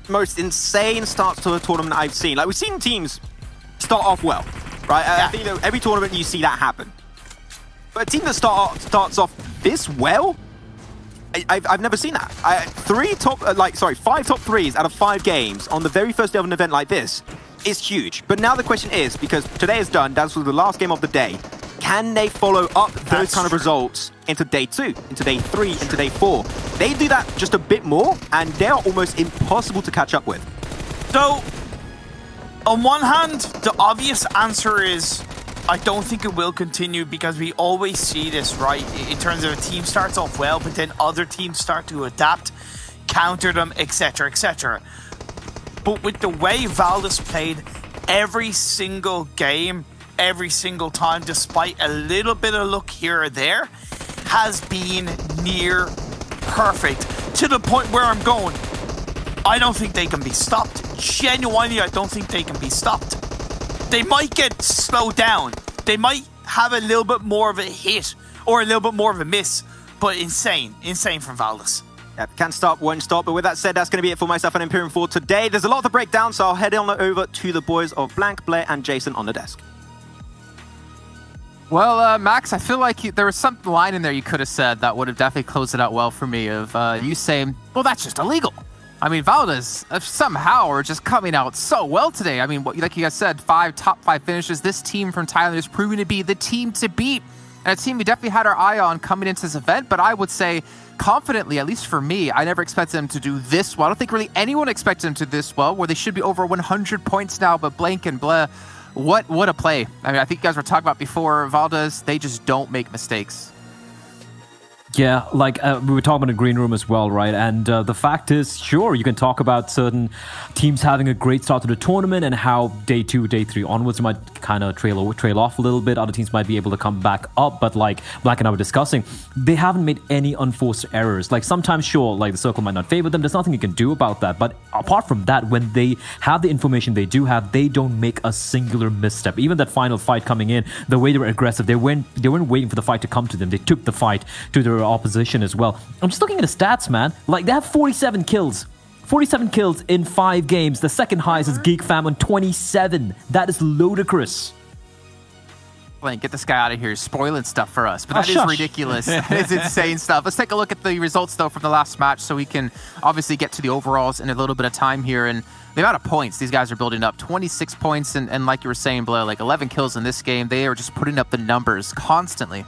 most insane starts to a tournament I've seen. Like, we've seen teams start off well, right? Yeah. I think that every tournament you see that happen. But a team that starts off this well, I've never seen that. 5 top 3s out of 5 games on the very first day of an event like this is huge. But now the question is, because today is done, that was the last game of the day, can they follow up those kind of results into day 2, into day 3, into day 4? They do that just a bit more, and they are almost impossible to catch up with. So, on one hand, the obvious answer is I don't think it will continue, because we always see this, right? In terms of a team starts off well, but then other teams start to adapt, counter them, etc., etc. But with the way Valdez played every single game, every single time, despite a little bit of luck here or there, has been near perfect. To the point where I'm going, I don't think they can be stopped. Genuinely, I don't think they can be stopped. They might get slowed down. They might have a little bit more of a hit or a little bit more of a miss, but insane from Valdez. Yeah, can't stop, won't stop. But with that said, that's going to be it for myself and Imperium for today. There's a lot to break down, so I'll head on over to the boys of Blank, Blair, and Jason on the desk. Well, Max, I feel like there was some line in there you could have said that would have definitely closed it out well for me, of you saying, well, that's just illegal. I mean, Valdez somehow are just coming out so well today. I mean, like you guys said, top 5 finishes. This team from Thailand is proving to be the team to beat, and a team we definitely had our eye on coming into this event. But I would say confidently, at least for me, I never expected them to do this well. I don't think really anyone expected them to do this well, where they should be over 100 points now. But Blank and Blair, what a play. I mean, I think you guys were talking about before, Valdez, they just don't make mistakes. Yeah, like we were talking about the green room as well, right? And the fact is, sure, you can talk about certain teams having a great start to the tournament and how day 2, day 3 onwards might kind of trail off a little bit. Other teams might be able to come back up, but like Black and I were discussing, they haven't made any unforced errors. Like sometimes, sure, like the circle might not favor them. There's nothing you can do about that. But apart from that, when they have the information they do have, they don't make a singular misstep. Even that final fight coming in, the way they were aggressive, they weren't waiting for the fight to come to them. They took the fight to their opposition as well. I'm just looking at the stats, man. Like, they have 47 kills. 47 kills in 5 games. The second highest is Geek Fam on 27. That is ludicrous. Get this guy out of here spoiling stuff for us, but that is shush. ridiculous. That is insane stuff. Let's take a look at the results though from the last match so we can obviously get to the overalls in a little bit of time here. And the amount of points these guys are building up, 26 points, and like you were saying, Blair, like 11 kills in this game. They are just putting up the numbers constantly.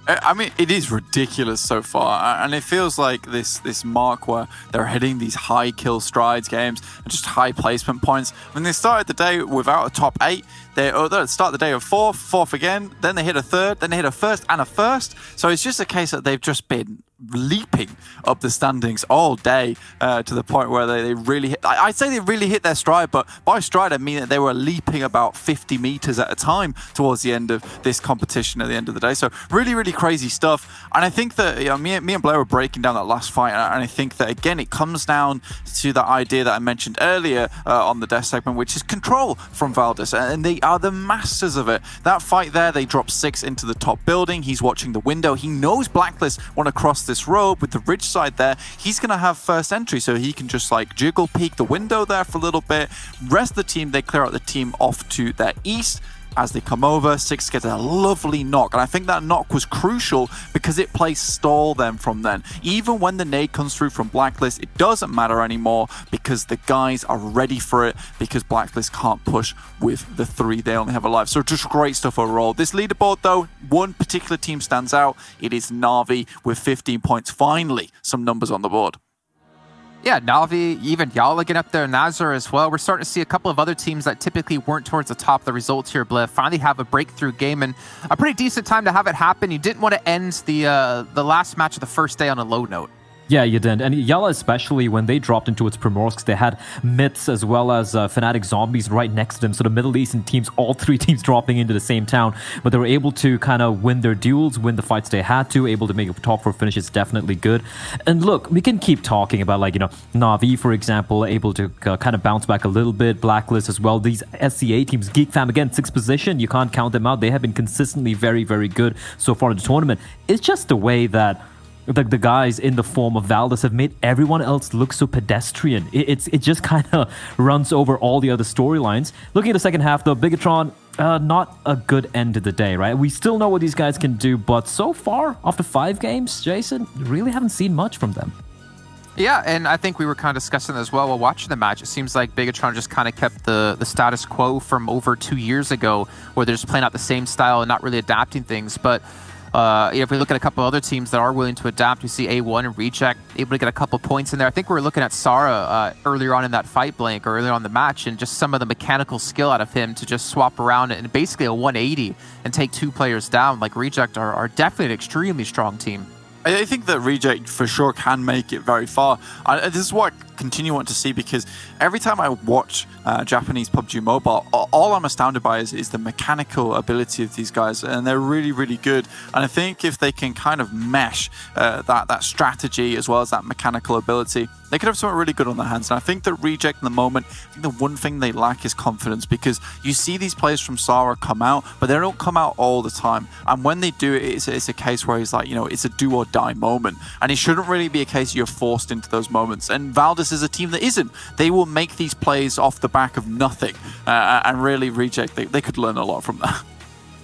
I mean, it is ridiculous so far, and it feels like this mark where they're hitting these high kill strides games and just high placement points. When they started the day without a top 8, they start the day of fourth again, then they hit a third, then they hit a first and a first. So it's just a case that they've just been leaping up the standings all day to the point where they really hit, I'd say they really hit their stride, but by stride I mean that they were leaping about 50 meters at a time towards the end of this competition at the end of the day. So really, really crazy stuff. And I think that, you know, me and Blair were breaking down that last fight, and I think that again it comes down to that idea that I mentioned earlier on the death segment, which is control from Valdez, and they are the masters of it. That fight there, they dropped 6 into the top building. He's watching the window. He knows Blacklist want to cross this road with the ridge side there. He's going to have first entry, so he can just like jiggle peek the window there for a little bit. Rest of the team, they clear out the team off to their east. As they come over, 6 gets a lovely knock, and I think that knock was crucial because it plays stall them from then. Even when the nade comes through from Blacklist, it doesn't matter anymore because the guys are ready for it, because Blacklist can't push with the 3 they only have alive. So just great stuff overall. This leaderboard though, one particular team stands out. It is Na'Vi with 15 points. Finally, some numbers on the board. Yeah, Na'Vi, even Yala get up there, Nazar as well. We're starting to see a couple of other teams that typically weren't towards the top of the results here, Bliff, finally have a breakthrough game, and a pretty decent time to have it happen. You didn't want to end the last match of the first day on a low note. Yeah, you didn't. And Yala especially, when they dropped into its Primorsk, they had Myths as well as Fnatic Zombies right next to them. So the Middle Eastern teams, all 3 teams dropping into the same town. But they were able to kind of win their duels, win the fights they had to, able to make a top 4 finish is definitely good. And look, we can keep talking about, like, you know, Na'Vi, for example, able to kind of bounce back a little bit. Blacklist as well. These SCA teams, Geek Fam, again, 6th position. You can't count them out. They have been consistently very, very good so far in the tournament. It's just the way that the guys in the form of Valdez have made everyone else look so pedestrian. It just kind of runs over all the other storylines. Looking at the second half, though, Bigatron, not a good end of the day, right? We still know what these guys can do, but so far, after 5 games, Jason, really haven't seen much from them. Yeah, and I think we were kind of discussing as well while watching the match. It seems like Bigatron just kind of kept the status quo from over 2 years ago, where they're just playing out the same style and not really adapting things. But if we look at a couple other teams that are willing to adapt, we see A1 and Reject able to get a couple points in there. I think we were looking at Sara earlier on in that fight, Blank, or earlier on the match, and just some of the mechanical skill out of him to just swap around and basically a 180 and take 2 players down. Like, Reject are definitely an extremely strong team. I think that Reject for sure can make it very far. This is what I continue want to see, because every time I watch Japanese PUBG Mobile, all I'm astounded by is the mechanical ability of these guys, and they're really, really good. And I think if they can kind of mesh that strategy as well as that mechanical ability, they could have something really good on their hands. And I think that Reject in the moment, I think the one thing they lack is confidence, because you see these players from Sara come out, but they don't come out all the time. And when they do, it's a case where it's like, you know, it's a do or die moment. And it shouldn't really be a case you're forced into those moments. And Valdez is a team that isn't. They will make these plays off the back of nothing. And really, Reject, they could learn a lot from that.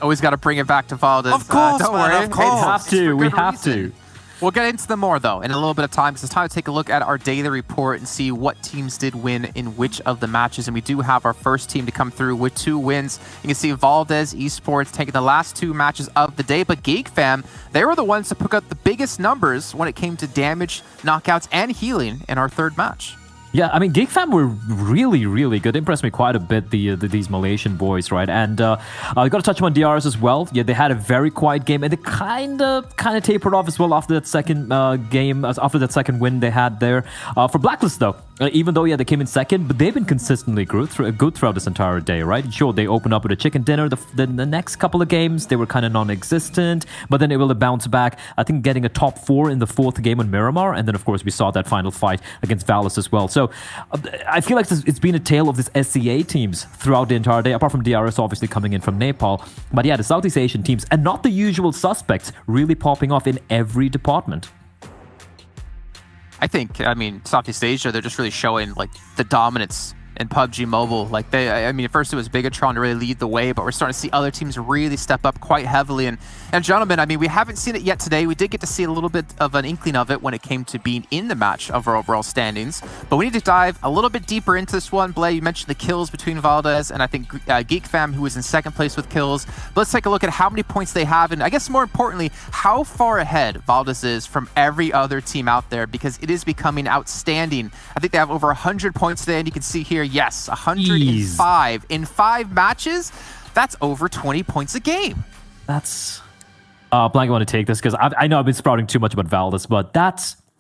Always got to bring it back to Valdez. Of course, don't man, worry. of course. We have to. We'll get into them more, though, in a little bit of time, because it's time to take a look at our daily report and see what teams did win in which of the matches. And we do have our first team to come through with 2 wins. You can see Valdez Esports taking the last 2 matches of the day, but Geek Fam, they were the ones to pick up the biggest numbers when it came to damage, knockouts, and healing in our 3rd match. Yeah, I mean, GigFam were really, really good. Impressed me quite a bit, these Malaysian boys, right? And I got to touch on DRS as well. Yeah, they had a very quiet game, and they kind of tapered off as well after that second game, after that second win they had there. For Blacklist, though, even though, they came in second, but they've been consistently good throughout this entire day, right? Sure, they opened up with a chicken dinner. The next couple of games, they were kind of non-existent, but then they will bounce back. I think getting a top 4 in the 4th game on Miramar, and then, of course, we saw that final fight against Valus as well. So I feel like it's been a tale of these SCA teams throughout the entire day, apart from DRS obviously coming in from Nepal. But yeah, the Southeast Asian teams, and not the usual suspects, really popping off in every department. I think, I mean, Southeast Asia, they're just really showing like the dominance in PUBG Mobile. Like I mean, at first it was Bigatron to really lead the way, but we're starting to see other teams really step up quite heavily. And gentlemen, I mean, we haven't seen it yet today. We did get to see a little bit of an inkling of it when it came to being in the match of our overall standings. But we need to dive a little bit deeper into this one. Blay, you mentioned the kills between Valdez and I think GeekFam, who was in second place with kills. But let's take a look at how many points they have, and I guess more importantly, how far ahead Valdez is from every other team out there, because it is becoming outstanding. I think they have over 100 points today, and you can see here, yes, 105 in 5 matches. That's over 20 points a game. That's Blank, I want to take this because I know I've been sprouting too much about Valdez, but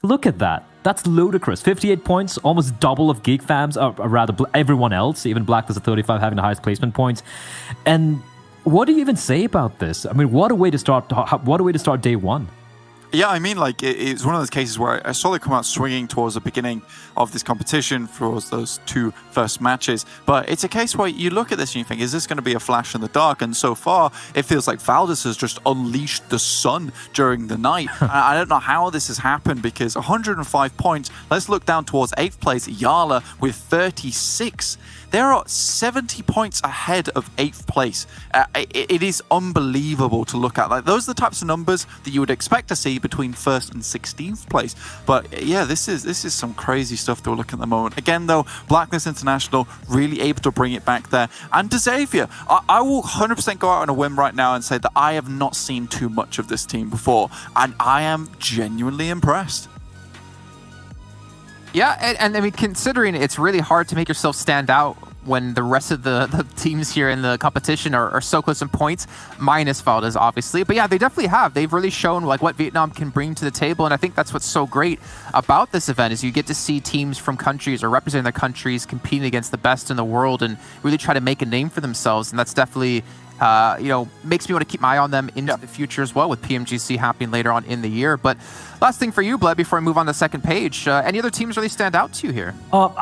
look at that. That's ludicrous. 58 points, almost double of GeekFam's, or rather everyone else. Even Blacklist at 35 having the highest placement points. And what do you even say about this? I mean, what a way to start day one. Yeah, I mean, like, it's one of those cases where I saw them come out swinging towards the beginning of this competition for those 2 first matches. But it's a case where you look at this and you think, is this going to be a flash in the dark? And so far, it feels like Valdez has just unleashed the sun during the night. I don't know how this has happened, because 105 points. Let's look down towards 8th place, Yala with 36. There are 70 points ahead of 8th place. It is unbelievable to look at. Like, those are the types of numbers that you would expect to see between 1st and 16th place. But yeah, this is some crazy stuff to look at the moment. Again, though, Blacklist International really able to bring it back there. And to Xavier, I will 100% go out on a whim right now and say that I have not seen too much of this team before, and I am genuinely impressed. Yeah, and I mean, considering it's really hard to make yourself stand out when the rest of the teams here in the competition are so close in points, minus Valdez, obviously. But yeah, they definitely have. They've really shown like what Vietnam can bring to the table, and I think that's what's so great about this event is you get to see teams from countries or representing their countries competing against the best in the world and really try to make a name for themselves, and that's definitely makes me want to keep my eye on them into the future as well, with PMGC happening later on in the year. But last thing for you, Bled, before I move on to the second page, any other teams really stand out to you here? I'm